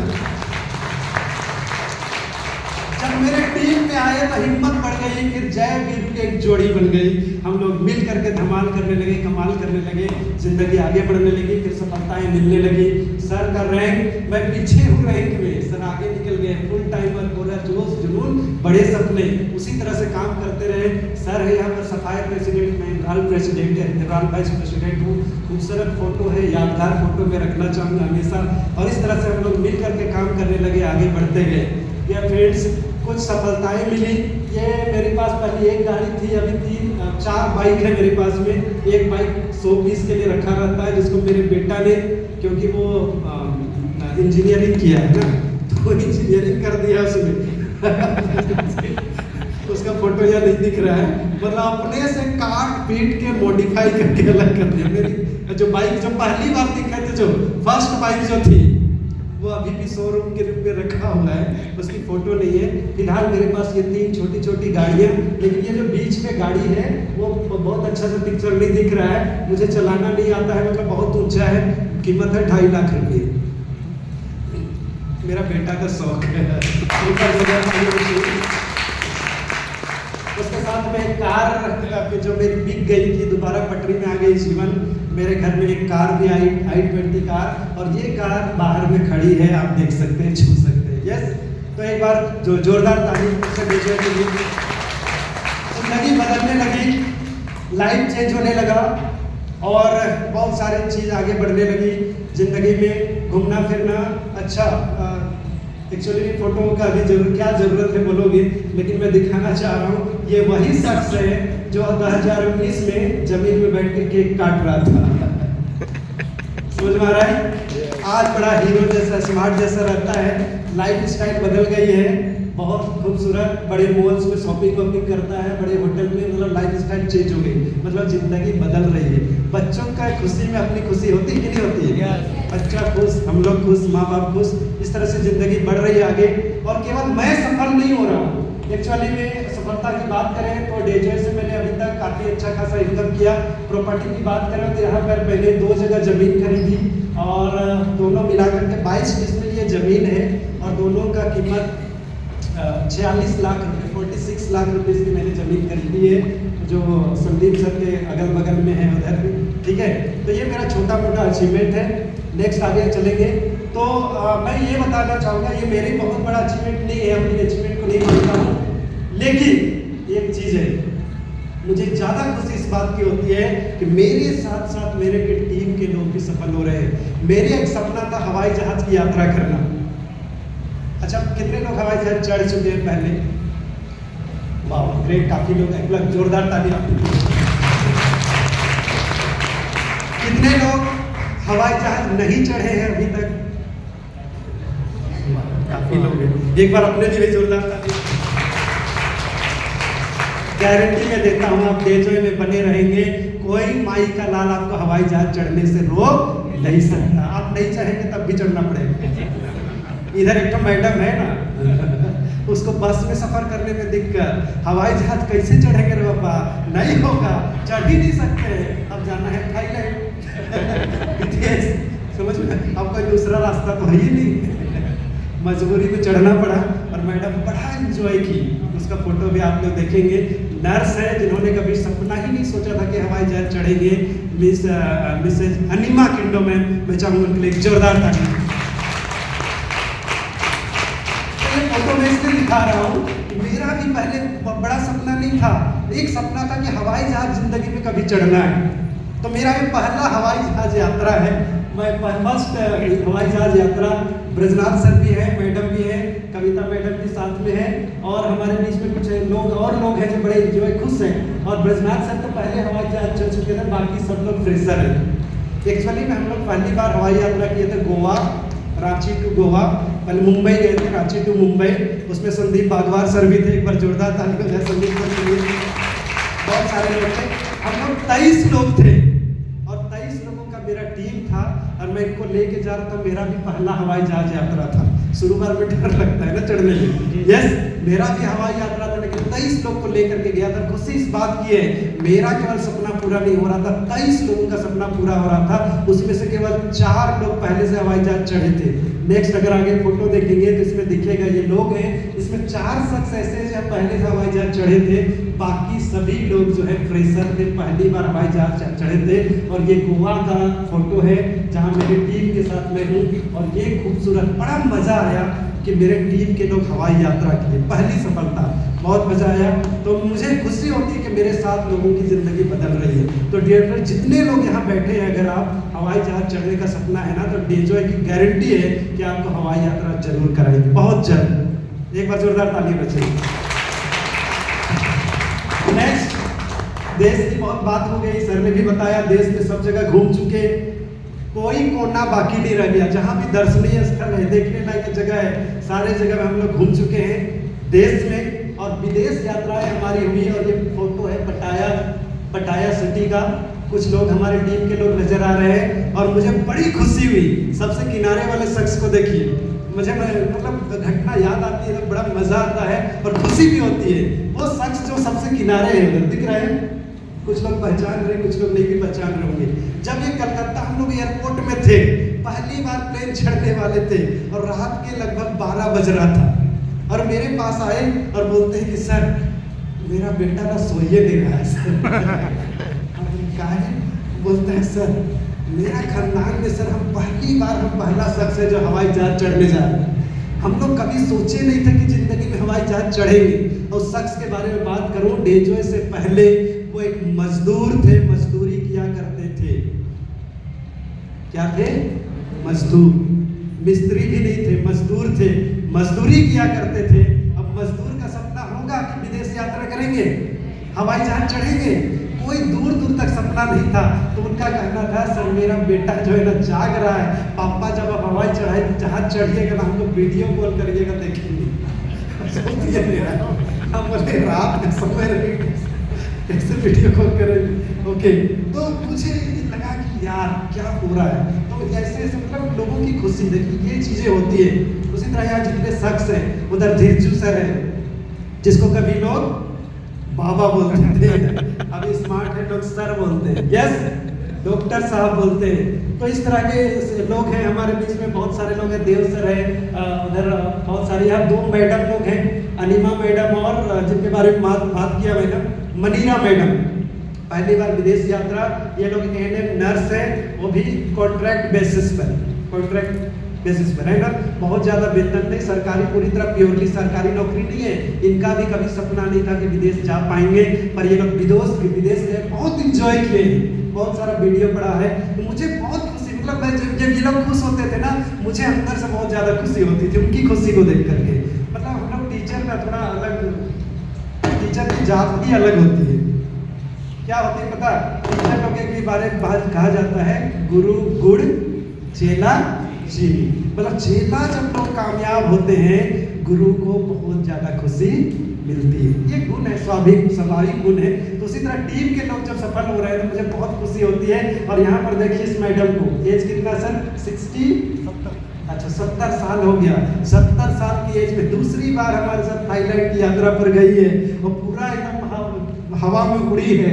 जब मेरे टीम में आए तो हिम्मत बढ़ गई, फिर जय वीर की एक जोड़ी बन गई। हम लोग मिल करके धमाल करने लगे, कमाल करने लगे, जिंदगी आगे बढ़ने लगी, फिर सफलताएं मिलने लगी। सर का रैंक, मैं पीछे हूँ रैंक में, सर आगे निकल गए, फुल टाइमर, पूरा जोश जुनून, बड़े सपने, उसी तरह से काम करते रहे। सर है यहाँ पर सफाई प्रेसिडेंट, मैं इमरान प्रेसिडेंट है, इमरान वाइस प्रेसिडेंट हूँ। खूबसूरत फोटो है, यादगार फोटो में रखना चाहूँगा हमेशा। और इस तरह से हम लोग मिल करके काम करने लगे, आगे बढ़ते गए। या फ्रेंड्स, कुछ सफलताएं मिली। ये मेरे पास पहले एक गाड़ी थी, अभी 4 बाइक है मेरे पास में। एक बाइक 100 पीस के लिए रखा रहता है, जिसको मेरे बेटा ने, क्योंकि वो इंजीनियरिंग किया है ना, तो इंजीनियरिंग कर दिया उसमें उसका फोटो यहाँ नहीं दिख रहा है, मतलब अपने से काट पीट के मॉडिफाई करके अलग कर दिया। मेरी जो बाइक जो पहली बार दिखाई थी, जो फर्स्ट बाइक जो थी, वो अभी भी शोरूम के रूप में रखा हुआ है, उसकी फोटो नहीं है। फिलहाल मेरे पास ये 3 छोटी छोटी गाड़ियाँ, लेकिन ये जो बीच में गाड़ी है वो बहुत अच्छा सा पिक्चर नहीं दिख रहा है, मुझे चलाना नहीं आता है, मतलब बहुत ऊंचा है, कीमत है 2.5 लाख रुपये। मेरा बेटा का शौक है। उसके साथ में एक कार जो मेरी बिक गई थी, दोबारा पटरी में आ गई जीवन। मेरे घर में एक कार भी आई, i20 कार, और ये कार बाहर में खड़ी है, आप देख सकते हैं, छू सकते हैं। यस, तो एक बार जो जोरदार तारीफ से भेजने के लिए। जिंदगी बदलने लगी, लाइफ चेंज होने लगा, और बहुत सारी चीज़ आगे बढ़ने लगी जिंदगी में। घूमना फिरना, अच्छा एक्चुअली फोटो का भी क्या ज़रूरत है बोलोगे, लेकिन मैं दिखाना चाह रहा हूँ, ये वही शख्स है जो 2019 में जमीन में बैठ के केक काट रहा था। समझ में आ रहा है? आज बड़ा हीरो जैसा, स्मार्ट जैसा रहता है, लाइफ स्टाइल बदल गई है, बहुत खूबसूरत, बड़े मॉल्स में शॉपिंग वॉपिंग करता है, बड़े होटल में, मतलब लाइफ स्टाइल चेंज हो गई, मतलब जिंदगी बदल रही है। बच्चों का खुशी में अपनी खुशी होती है कि नहीं होती है? बच्चा खुश, हम लोग खुश, माँ बाप खुश, इस तरह से जिंदगी बढ़ रही है आगे। और केवल मैं सफल नहीं हो रहा हूँ, एक्चुअली में सफलता की बात करें तो डेजोए से मैंने अभी तक काफ़ी अच्छा खासा इनकम किया। प्रॉपर्टी की बात करें तो यहाँ पर मैंने 2 जगह ज़मीन खरीदी, और दोनों मिलाकर के 22 डिसमिल ये ज़मीन है, और दोनों का कीमत 46 लाख रुपये, 46 लाख रुपये की मैंने ज़मीन खरीदी है, जो संदीप सर के अगल बगल में है उधर भी। ठीक है, तो ये मेरा छोटा मोटा अचीवमेंट है। नेक्स्ट आगे चलेंगे तो मैं ये बताना चाहूँगा, ये मेरी बहुत बड़ा अचीवमेंट नहीं है, अपनी अचीवमेंट को नहीं मानता हूँ, लेकिन एक चीज़ है, मुझे ज़्यादा खुशी इस बात की होती है कि मेरे साथ साथ मेरे के टीम के लोग भी सफल हो रहे हैं। मेरे एक सपना था हवाई जहाज़ की यात्रा करना। अच्छा, कितने लोग हवाई जहाज चढ़ चुके हैं पहले? वाह, ग्रेट, काफ़ी लोग, एक बार जोरदार ताली आपको। कितने लोग हवाई जहाज नहीं चढ़े हैं अभी तक? काफी लोग हैं, एक बार अपने लिए जोरदार ताली। गारंटी में देता हूँ, आप डेजोए में बने रहेंगे, कोई माई का लाल आपको हवाई जहाज चढ़ने से रोक नहीं सकता। आप नहीं चाहेंगे तब भी चढ़ना पड़ेगा। इधर एक तो मैडम है ना, उसको बस में सफर करने में दिक्कत, हवाई जहाज कैसे चढ़ेंगे रे बाबा? नहीं होगा, चढ़ ही नहीं सकते। अब जाना है थाईलैंड, विदेश, समझ में? अब कोई दूसरा रास्ता तो है ही नहीं, मजबूरी में चढ़ना पड़ा। और और मैडम बड़ा एंजॉय की। उसका फोटो भी आप लोग देखेंगे। नर्स है जिन्होंने कभी सपना ही नहीं सोचा था कि हवाई जहाज चढ़ेंगे, मिसेज अनिमा किंडो मैम, मैं चाहूँगा उनके लिए एक जोरदार ताली। ये फोटो मैं इसलिए दिखा रहा हूँ, मेरा भी पहले बड़ा सपना नहीं था। एक सपना था कि हवाई जहाज जिंदगी में कभी चढ़ना है, तो मेरा ये पहला हवाई जहाज यात्रा है। मैं फर्स्ट हवाई जहाज यात्रा, ब्रजनाथ सर भी है, मैडम भी है, कविता मैडम भी साथ में है, और हमारे बीच में कुछ लोग हैं जो बड़े एंजॉय खुश हैं। और ब्रजनाथ सर तो पहले हवाई जहाज चल चुके थे, बाकी सब लोग फ्रेशर हैं। एक्चुअली में हम लोग पहली बार हवाई यात्रा किए थे गोवा, रांची टू गोवा। पहले मुंबई गए थे, रांची टू मुंबई। उसमें संदीप बागवार सर भी थे, एक बार जोरदार ताली हो जाए संदीप सर के लिए। बहुत सारे लोग थे, हम लोग 23 लोग थे और 23 लोगों का मेरा टीम था, और मैं इनको लेके जा रहा था। मेरा भी पहला हवाई जहाज यात्रा था। शुरू में डर लगता है ना चढ़ने में, यस मेरा भी हवाई यात्रा था, लेकिन 23 लोग को लेकर के गया था। खुशी इस बात की है, मेरा केवल सपना पूरा नहीं हो रहा था, 23 लोगों का सपना पूरा हो रहा था। उसमें से केवल 4 लोग पहले से हवाई जहाज चढ़े थे। नेक्स्ट अगर आगे फोटो देखेंगे तो इसमें दिखेगा ये लोग हैं। इसमें 4 शख्स ऐसे हैं जो पहले से हवाई जहाज चढ़े थे, बाकी सभी लोग जो है फ्रेशर थे, पहली बार हवाई जहाज चढ़े थे। और ये गोवा का फोटो है जहाँ मेरी टीम के साथ मैं हूँ, और ये खूबसूरत, बड़ा मजा आया कि मेरे टीम के लोग हवाई यात्रा किए, पहली सफलता, बहुत मजा आया। तो मुझे खुशी होती है कि मेरे साथ लोगों की जिंदगी बदल रही है। तो डियर फ्रेंड, जितने लोग यहाँ बैठे हैं, अगर आप हवाई जहाज चढ़ने का सपना है ना, तो डेजॉय की गारंटी है कि आपको हवाई यात्रा जरूर कराएगी, बहुत जल्द। एक बार जोरदार ताली बजाइए। नेक्स्ट, देश की बहुत बात हो गई, सर ने भी बताया देश में सब जगह घूम चुके, कोई कोना बाकी नहीं रह गया। जहाँ भी दर्शनीय स्थल है, देखने लायक जगह है, सारे जगह हम लोग घूम चुके हैं देश में। और विदेश यात्राएं हमारी हुई, और ये फोटो है पटाया सिटी का। कुछ लोग हमारे टीम के लोग नजर आ रहे हैं, और मुझे बड़ी खुशी हुई। सबसे किनारे वाले शख्स को देखिए, मुझे मतलब घटना याद आती है तो बड़ा मजा आता है और खुशी भी होती है। वो शख्स जो सबसे किनारे है, उधर दिख रहे हैं, कुछ लोग पहचान रहे, कुछ लोग नहीं भी पहचान रहे होंगे। जब ये कलकत्ता हम लोग एयरपोर्ट में थे, पहली बार प्लेन चढ़ने वाले थे, और रात के लगभग 12 बज रहा था, और मेरे पास आए और बोलते हैं कि सर मेरा बेटा ना सोइए नहीं रहा है सर। क्या है? बोलते हैं सर मेरा खानदान में सर हम पहला शख्स है जो हवाई जहाज चढ़ने जा रहे हैं। हम लोग कभी सोचे नहीं थे कि जिंदगी में हवाई जहाज चढ़ेंगे। और शख्स के बारे में बात करूं, डेजॉय से पहले वो एक मजदूर थे, मजदूरी किया करते थे। क्या थे? मजदूर। मिस्त्री भी नहीं थे, मजदूर थे, मजदूरी किया करते थे। अब मजदूर का सपना होगा कि विदेश यात्रा करेंगे, हवाई जहाज चढ़ेंगे, कोई दूर दूर तक सपना नहीं था। तो उनका कहना था सर मेरा बेटा जो है ना जाग रहा है, पापा जब आप हवाई जहाज चढ़िएगा ना हमको वीडियो कॉल करिएगा, देखेंगे। हम बोले रात में समय रहेगी, कैसे वीडियो कॉल करें? ओके, तो मुझे लगा कि यार क्या हो रहा है। तो ऐसे मतलब लोगों की खुशी, देखिए ये चीजें होती है। उसी तरह यहाँ जितने शख्स हैं, उधर धीरजू सर है जिसको कभी लोग बाबा बोलते थे, अभी स्मार्ट है लोग सर बोलते हैं, यस डॉक्टर साहब बोलते हैं। तो इस तरह के लोग हैं हमारे बीच में, बहुत सारे लोग हैं। देव सर है, उधर बहुत सारे, यहाँ 2 मैडम लोग हैं, अनिमा मैडम और जिनके बारे में बात किया मैडम, मनीरा मैडम। पहली बार विदेश यात्रा, ये लोग एएनएम नर्स है, वो भी कॉन्ट्रैक्ट बेसिस पर है ना, बहुत ज़्यादा वेतन नहीं, सरकारी पूरी तरह प्योरली सरकारी नौकरी नहीं है। इनका भी कभी सपना नहीं था कि विदेश जा पाएंगे, पर ये लोग विदेश गए, बहुत इंजॉय किए, बहुत सारा वीडियो पड़ा है। तो मुझे बहुत खुशी, मतलब मैं जब ये लोग खुश होते थे ना, मुझे अंदर से बहुत ज़्यादा खुशी होती थी उनकी खुशी को देख करके। मतलब हम लोग टीचर का थोड़ा अलग, टीचर की जात ही अलग होती है। क्या होती है पता? टीचर लोग के बारे में कहा जाता है गुरु गुड़ चेला चीनी। मतलब चेला जब लोग कामयाब होते हैं, गुरु को बहुत ज्यादा खुशी मिलती है। ये गुण है, स्वाभाविक गुण है। तो उसी तरह टीम के लोग जब सफल हो रहे हैं तो मुझे बहुत खुशी होती है। और यहाँ पर देखिए इस मैडम को एज कितना सर? 70 साल हो गया। 70 साल की एज में दूसरी बार हमारे साथ थाईलैंड की यात्रा पर गई है, और पूरा एकदम हवा में उड़ी है,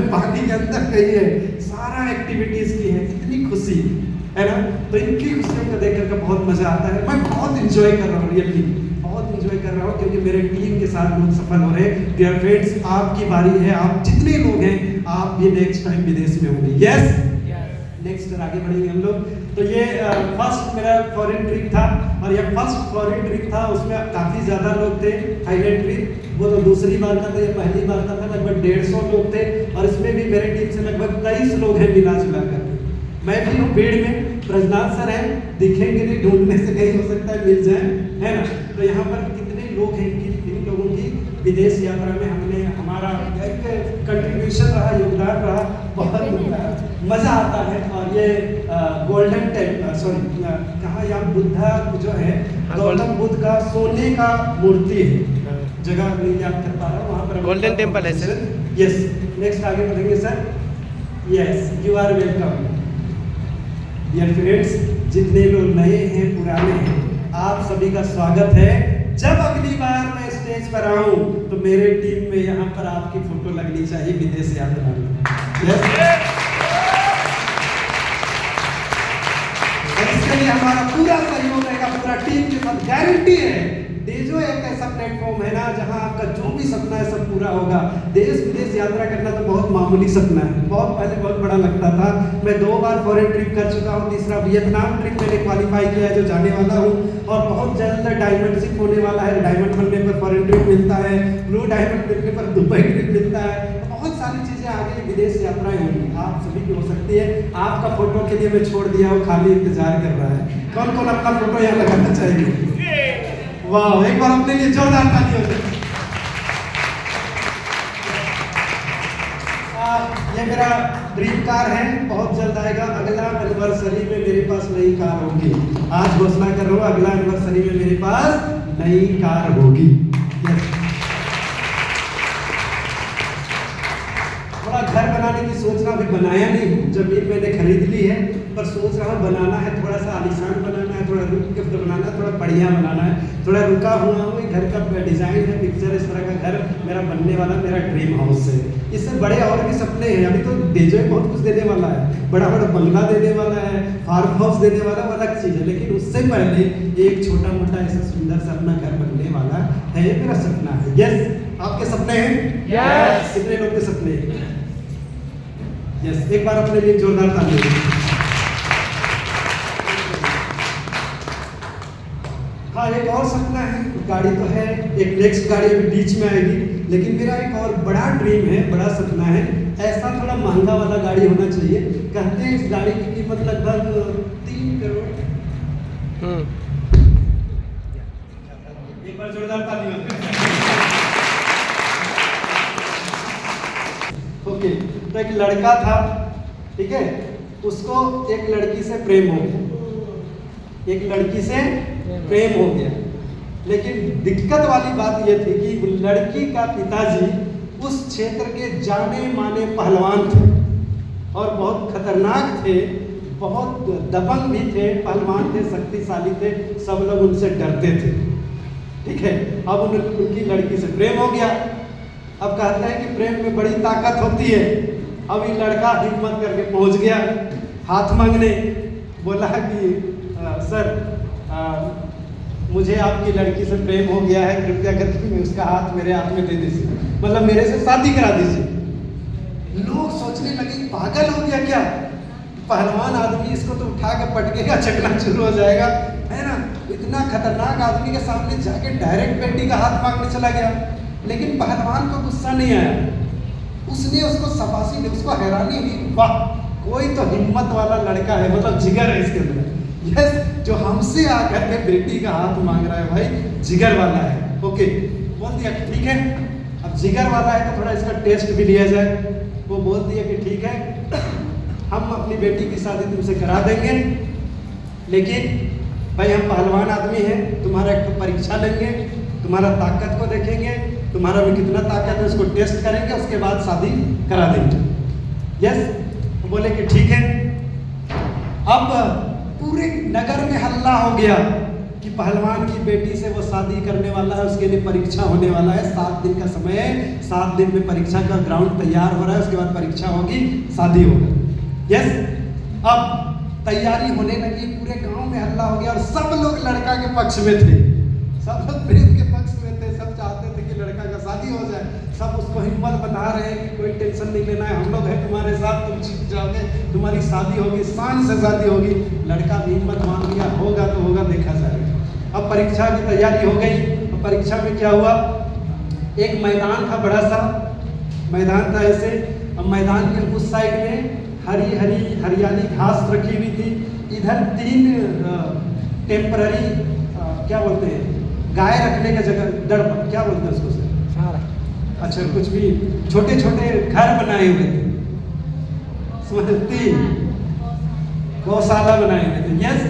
पानी के अंदर गई है, सारा एक्टिविटीज की है। कितनी खुशी है ना। तो इनकी खुशियों को देख करके बहुत मजा आता है। मैं बहुत इंजॉय कर रहा हूँ, रियली बहुत एंजॉय कर रहा हूँ क्योंकि मेरे टीम के साथ बहुत सफल हो रहे हैं। डियर फ्रेंड्स, आपकी बारी है, आप जितने लोग हैं आप भी नेक्स्ट टाइम विदेश में होंगे। यस, नेक्स्ट आगे बढ़ेंगे हम लोग। तो ये फर्स्ट मेरा फॉरेन ट्रिप था और ये फर्स्ट फॉरेन ट्रिप था, उसमें काफ़ी ज़्यादा लोग थे। थाईलैंड ट्रिप वो तो दूसरी बार का था, ये पहली बार का था। लगभग 150 लोग थे और इसमें भी मेरे टीम से लगभग 23 लोग हैं मिला जुला कर। मैं भी हूँ भीड़ में, ब्रजनाथ सर हैं, दिखेंगे नहीं, ढूंढने से कहीं हो सकता है मिल जाए, है ना। तो यहाँ पर कितने लोग हैं, किन लोगों की विदेश यात्रा में हमने हमारा एक कंट्रीब्यूशन रहा, योगदान रहा, बहुत मज़ा आता है। और ये गोल्डन टेम्पल, सॉरी कहाँ, यहाँ बुद्धा जो है, गौतम बुद्ध का सोने का मूर्ति है, जगह नहीं याद कर पा रहा हूँ, वहाँ पर गोल्डन टेम्पल है सर। यस, नेक्स्ट आगे बढ़ेंगे sir. Yes, you are welcome. Dear friends, जितने लोग नए हैं पुराने हैं, आप सभी का स्वागत है। जब अगली बार मैं स्टेज पर आऊं तो मेरे टीम में यहाँ पर आपकी फोटो लगनी चाहिए विदेश यात्रा में। इसके लिए हमारा पूरा सहयोग रहेगा, पूरा टीम के साथ गारंटी है। डेजो एक ऐसा प्लेटफॉर्म है ना जहां आपका जो भी सपना है सब पूरा होगा। देश विदेश यात्रा करना तो बहुत मामूली सपना है, बहुत पहले बहुत बड़ा लगता था। मैं 2 बार फॉरेन ट्रिप कर चुका हूं, तीसरा वियतनाम ट्रिप मैंने क्वालिफाई किया है, जो जाने वाला हूं। और बहुत जल्द डायमंड शिप होने वाला है, डायमंड बनने पर फॉरेन ट्रिप मिलता है, ब्लू डायमंड मिलने पर दुबई ट्रिप मिलता है। बहुत सारी चीजें आगे विदेश यात्राएं होंगी, आप सभी की हो सकती है। आपका फोटो के लिए मैं छोड़ दिया हूँ, खाली इंतजार कर रहा है। कौन कौन अपना फोटो यहाँ लगाना चाहिए? वाह, एक बार अपने लिए जोरदार ताली हो जाए। ये मेरा ड्रीम कार है, बहुत जल्द आएगा। अगला एनिवर्सरी में मेरे पास नई कार होगी। आज घोषणा कर रहा हूँ, अगला एनिवर्सरी में मेरे पास नई कार होगी। थोड़ा घर बनाने की सोच रहा, अभी बनाया नहीं हूँ, जमीन मैंने खरीद ली है, पर सोच रहा हूँ बनाना है, थोड़ा सा आलीशान बनाना है, थोड़ा रुक के बनाना है, थोड़ा बढ़िया बनाना है। थोड़ा रुका हुआ हूँ, घर का डिजाइन है, पिक्चर, इस तरह का घर मेरा बनने वाला, मेरा ड्रीम हाउस है। इससे बड़े और भी सपने हैं। अभी तो डेजो बहुत कुछ देने वाला है, बड़ा बड़ा बंगला देने वाला है, फार्म हाउस देने वाला, वो अलग चीज़ है। लेकिन उससे पहले एक छोटा मोटा ऐसा सुंदर सा अपना घर बनने वाला है, ये मेरा सपना है। यस, आपके सपने हैं? यस। कितने लोग के सपने हैं? यस, एक बार अपने लिए जोरदार ताली। हाँ, एक और सपना है, गाड़ी तो है, एक नेक्स्ट गाड़ी अभी बीच में आएगी, लेकिन मेरा एक और बड़ा ड्रीम है, बड़ा सपना है, ऐसा थोड़ा महंगा वाला गाड़ी होना चाहिए। कहते हैं इस गाड़ी की कीमत लगभग 3 करोड़। एक बार जोरदार ताली। ओके, तो एक लड़का था, ठीक है, उसको एक लड़की से प्रेम हो गया, एक लड़की से प्रेम हो गया। लेकिन दिक्कत वाली बात यह थी कि लड़की का पिताजी उस क्षेत्र के जाने माने पहलवान थे और बहुत खतरनाक थे, बहुत दबंग भी थे, पहलवान थे, शक्तिशाली थे, सब लोग उनसे डरते थे। ठीक है, अब उनकी लड़की से प्रेम हो गया। अब कहते हैं कि प्रेम में बड़ी ताकत होती है। अब ये लड़का हिम्मत करके पहुंच गया हाथ मांगने, बोला कि सर मुझे आपकी लड़की से प्रेम हो गया है, कृपया करके मैं उसका हाथ मेरे हाथ में दे दीजिए, मतलब मेरे से शादी करा दीजिए। लोग सोचने लगे पागल हो गया क्या, पहलवान आदमी, इसको तो उठा के पटकेगा, चकना शुरू हो जाएगा, है ना। इतना खतरनाक आदमी के सामने जाके डायरेक्ट बेटी का हाथ मांगने चला गया। लेकिन पहलवान को गुस्सा नहीं आया, उसने उसको शाबाशी दी, उसको हैरानी हुई, वाह कोई तो हिम्मत वाला लड़का है, मतलब जिगर है इसके अंदर। यस, जो हमसे आकर के बेटी का हाथ मांग रहा है भाई, जिगर वाला है। ओके, बोल दिया ठीक है, अब जिगर वाला है तो थोड़ा इसका टेस्ट भी लिया जाए। वो बोल दिया कि ठीक है, हम अपनी बेटी की शादी तुमसे करा देंगे, लेकिन भाई हम पहलवान आदमी हैं, तुम्हारा एक तो परीक्षा लेंगे, तुम्हारा ताकत को देखेंगे, तुम्हारा में कितना ताकत है उसको टेस्ट करेंगे, उसके बाद शादी करा देंगे। यस, तो बोले कि ठीक है। अब पूरे नगर में हल्ला हो गया कि पहलवान की बेटी से वो शादी करने वाला है, उसके लिए परीक्षा होने वाला है, 7 दिन का समय है, 7 दिन में परीक्षा का ग्राउंड तैयार हो रहा है, उसके बाद परीक्षा होगी, शादी होगा। यस, अब तैयारी होने लगी, पूरे गांव में हल्ला हो गया और सब लोग लड़का के पक्ष में थे, सब लोग प्रेम के बता रहे हैं कि कोई टेंशन नहीं लेना है, हम लोग हैं तुम्हारे साथ, तुम जीत जाओगे, तुम्हारी शादी होगी, शान से शादी होगी। लड़का भी हिम्मत मान लिया, होगा तो होगा, देखा जाएगा। अब परीक्षा की तैयारी हो गई। अब परीक्षा में क्या हुआ, एक मैदान था, बड़ा सा मैदान था ऐसे। अब मैदान के उस साइड में हरी हरी हरियाली घास रखी हुई थी, इधर 3 टेम्पररी क्या बोलते हैं, गाय रखने का जगह, दड़ क्या बोलते हैं उसको सर, अच्छा कुछ भी छोटे छोटे घर बनाए हुए थे, समझती, गौशाला बनाए हुए थे। यस,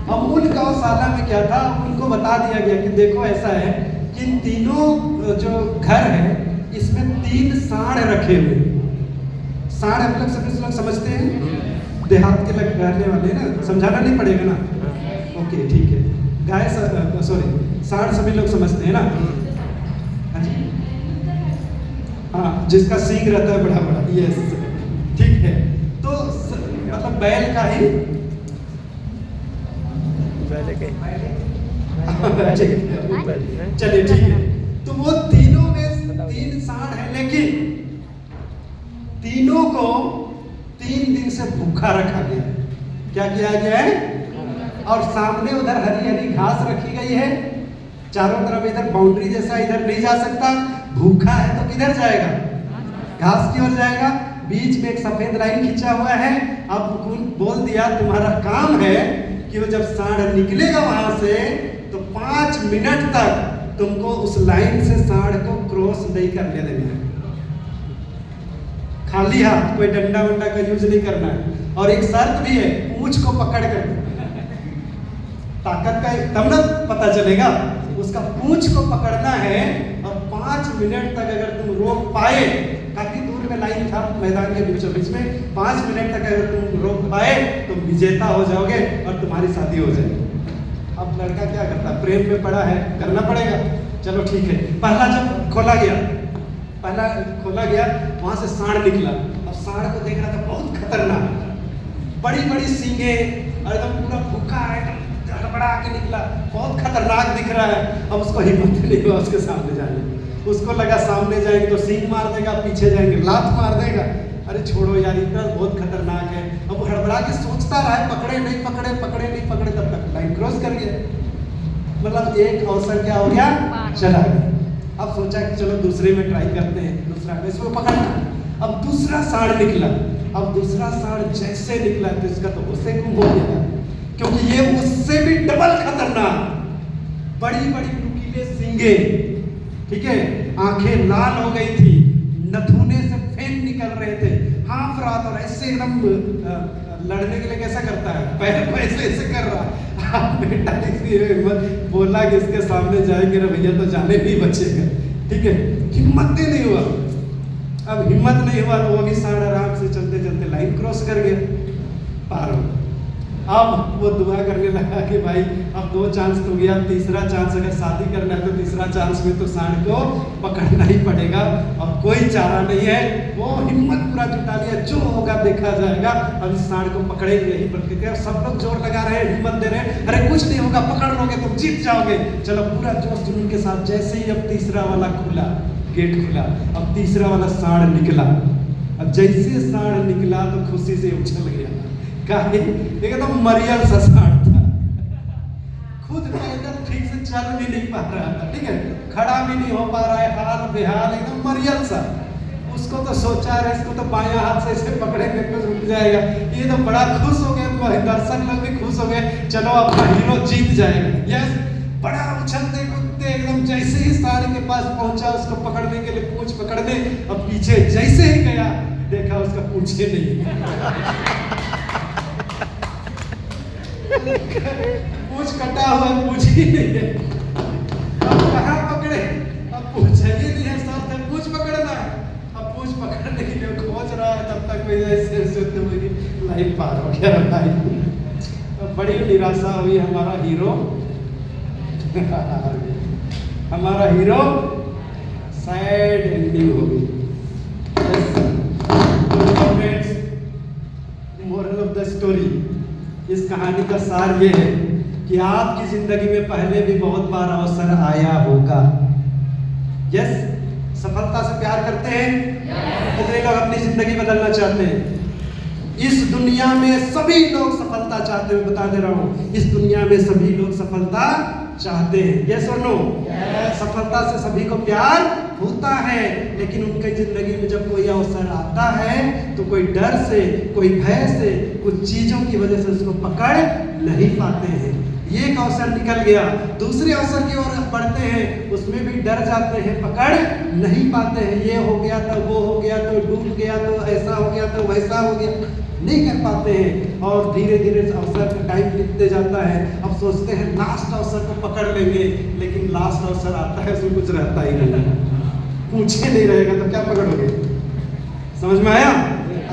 अब उन गौशाला में क्या था, उनको बता दिया गया कि देखो ऐसा है कि इन तीनों जो घर है इसमें 3 सांड रखे हुए। सांड हम लोग सभी लोग समझते हैं, देहात के लग रहने वाले ना, समझाना नहीं पड़ेगा ना, ओके ठीक है। गाय सॉरी सांड सभी लोग समझते हैं ना, हाँ जी, हाँ जिसका सींग रहता है बड़ा बड़ा, यस ठीक है। तो मतलब बैल का ही चलिए ठीक है। तो वो तीनों में 3 सांड है, लेकिन तीनों को 3 दिन से भूखा रखा गया है। क्या किया गया है, और सामने उधर हरी हरी घास रखी गई है, चारों तरफ इधर बाउंड्री जैसा, इधर नहीं जा सकता, भूखा है तो किधर जाएगा, घास की ओर जाएगा। बीच में एक सफेद लाइन खींचा हुआ है। अब बोल दिया तुम्हारा काम है कि वो जब सांड निकलेगा वहां से तो 5 मिनट तक तुमको उस लाइन से सांड को क्रॉस नहीं करने देना है, खाली हाथ, कोई डंडा वंडा का यूज नहीं करना है। और एक शर्त भी है, पूंछ को पकड़ कर, ताकत का तब ना पता चलेगा, उसका पूंछ को पकड़ना है। और 5 मिनट तक अगर तुम रोक पाए, काफी दूर में लाइन था मैदान के बीचों बीच में, 5 मिनट तक अगर तुम रोक पाए तो विजेता हो जाओगे और तुम्हारी शादी हो जाएगी। अब लड़का क्या करता, प्रेम में पड़ा है, करना पड़ेगा, चलो ठीक है। पहला जब खोला गया वहां से सांड निकला। अब सांड को देख रहा था, बहुत खतरनाक, बड़ी बड़ी सींगे, एकदम पूरा भूखा है, हड़बड़ा के निकला, बहुत खतरनाक दिख रहा है। अब उसको हिम्मत नहीं हुआ उसके सामने जाने, उसको लगा सामने जाएंगे तो सींग मार देगा, पीछे जाएंगे लात मार देगा, अरे छोड़ो यार, इतना बहुत खतरनाक है। अब वो हड़बड़ा के सोचता रहा, पकड़े नहीं पकड़े, तब तक लाइन क्रॉस कर गया। मतलब एक अवसर क्या हो गया, चला गया। अब सोचा कि चलो दूसरे में ट्राई करते हैं, दूसरा इसको पकड़ना। अब दूसरा सांड निकला। अब दूसरा सांड जैसे निकला तो इसका तो उससे गुम हो गया, क्योंकि ये उससे भी डबल खतरनाक, बड़ी बड़ी नुकीले सींगे, ठीक है, आंखें लाल हो गई थी, नथुने से फेन निकल रहे थे, हाफ रहा था, ऐसे एकदम लड़ने के लिए कैसा करता है, पैर को ऐसे कर रहा। बेटा बोला कि इसके सामने जाएंगे ना भैया तो जाने भी बचेगा, ठीक है, हिम्मत ही नहीं हुआ। अब हिम्मत नहीं हुआ तो वो भी सांड आराम से चलते चलते लाइन क्रॉस कर गया, पार हो। अब वो दुआ करने लगा कि भाई अब 2 चांस तो गया, तीसरा चांस अगर शादी करना है तो तीसरा चांस में तो सांड को पकड़ना ही पड़ेगा, और कोई चारा नहीं है। वो हिम्मत पूरा जुटा लिया, जो होगा देखा जाएगा, अब इस सांड को पकड़ेंगे यही बल्कि सब लोग जोर लगा रहे हैं, हिम्मत दे रहे हैं, अरे कुछ नहीं होगा, पकड़ लोगे तुम जीत जाओगे, चलो पूरा जोश जुनून के साथ। जैसे ही अब तीसरा वाला खुला, गेट खुला, अब तीसरा वाला सांड निकला। अब जैसे सांड निकला तो खुशी से उछल गया, एकदम मरियल सा सांड था, खुद पैदल ठीक से चल भी नहीं पा रहा था, ठीक है, खड़ा भी नहीं हो पा रहा है, हाल बेहाल एकदम मरियल सा। उसको तो सोचा रहे, इसको तो बायां हाथ से इसे पकड़ेंगे तो रुक जाएगा। ये तो बड़ा खुश हो गए, दर्शक लोग भी खुश हो गए, चलो अपना हीरो जीत जाएगा। यस, बड़ा उछलते कूदते एकदम जैसे ही सांड के पास पहुंचा, उसको पकड़ने के लिए पूंछ पकड़ने, अब पीछे जैसे ही गया देखा उसका पूंछे नहीं, पूंछ कटा हुआ, पूंछ ही नहीं है। अब कहाँ पकड़े, अब पूंछ ही नहीं है, साथ में पूंछ पकड़ना है। अब पूंछ पकड़ने के लिए खोज रहा है, तब तक कोई ऐसे सोचते हुए लाइन पार हो गया भाई। अब बड़ी निराशा हुई, हमारा हीरो सैड एंडिंग हो गई। मोरल ऑफ द स्टोरी, इस कहानी का सार ये है कि आपकी जिंदगी में पहले भी बहुत बार अवसर आया होगा। यस, सफलता से प्यार करते हैं? कितने लोग अपनी जिंदगी बदलना चाहते हैं? इस दुनिया में सभी लोग सफलता चाहते हैं, बता दे रहा हूँ, इस दुनिया में सभी लोग सफलता चाहते हैं। यस और नो? सफलता से सभी को प्यार होता है, लेकिन उनकी जिंदगी में जब कोई अवसर आता है तो कोई डर से, कोई भय से, कुछ चीजों की वजह से उसको पकड़ नहीं पाते हैं। ये एक अवसर निकल गया, दूसरे अवसर की ओर बढ़ते हैं, उसमें भी डर जाते हैं, पकड़ नहीं पाते हैं। ये हो गया तो वो हो गया तो डूब गया तो ऐसा हो गया तो वैसा हो गया, नहीं कर पाते हैं। और धीरे धीरे अवसर का टाइम बीतते जाता है। अब सोचते हैं लास्ट अवसर को पकड़ लेंगे, लेकिन लास्ट अवसर आता है उसमें कुछ रहता ही नहीं, पूछे नहीं रहेगा तो क्या पकड़ोगे? समझ में आया?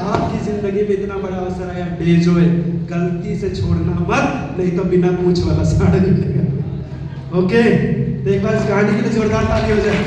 आपकी जिंदगी में इतना बड़ा अवसर आया, बेजोए गलती से छोड़ना मत, नहीं तो बिना पूछ वाला साड़ा निकलेगा। ओके, तो एक बार इस कहानी के लिए जोरदार ताली हो जाए।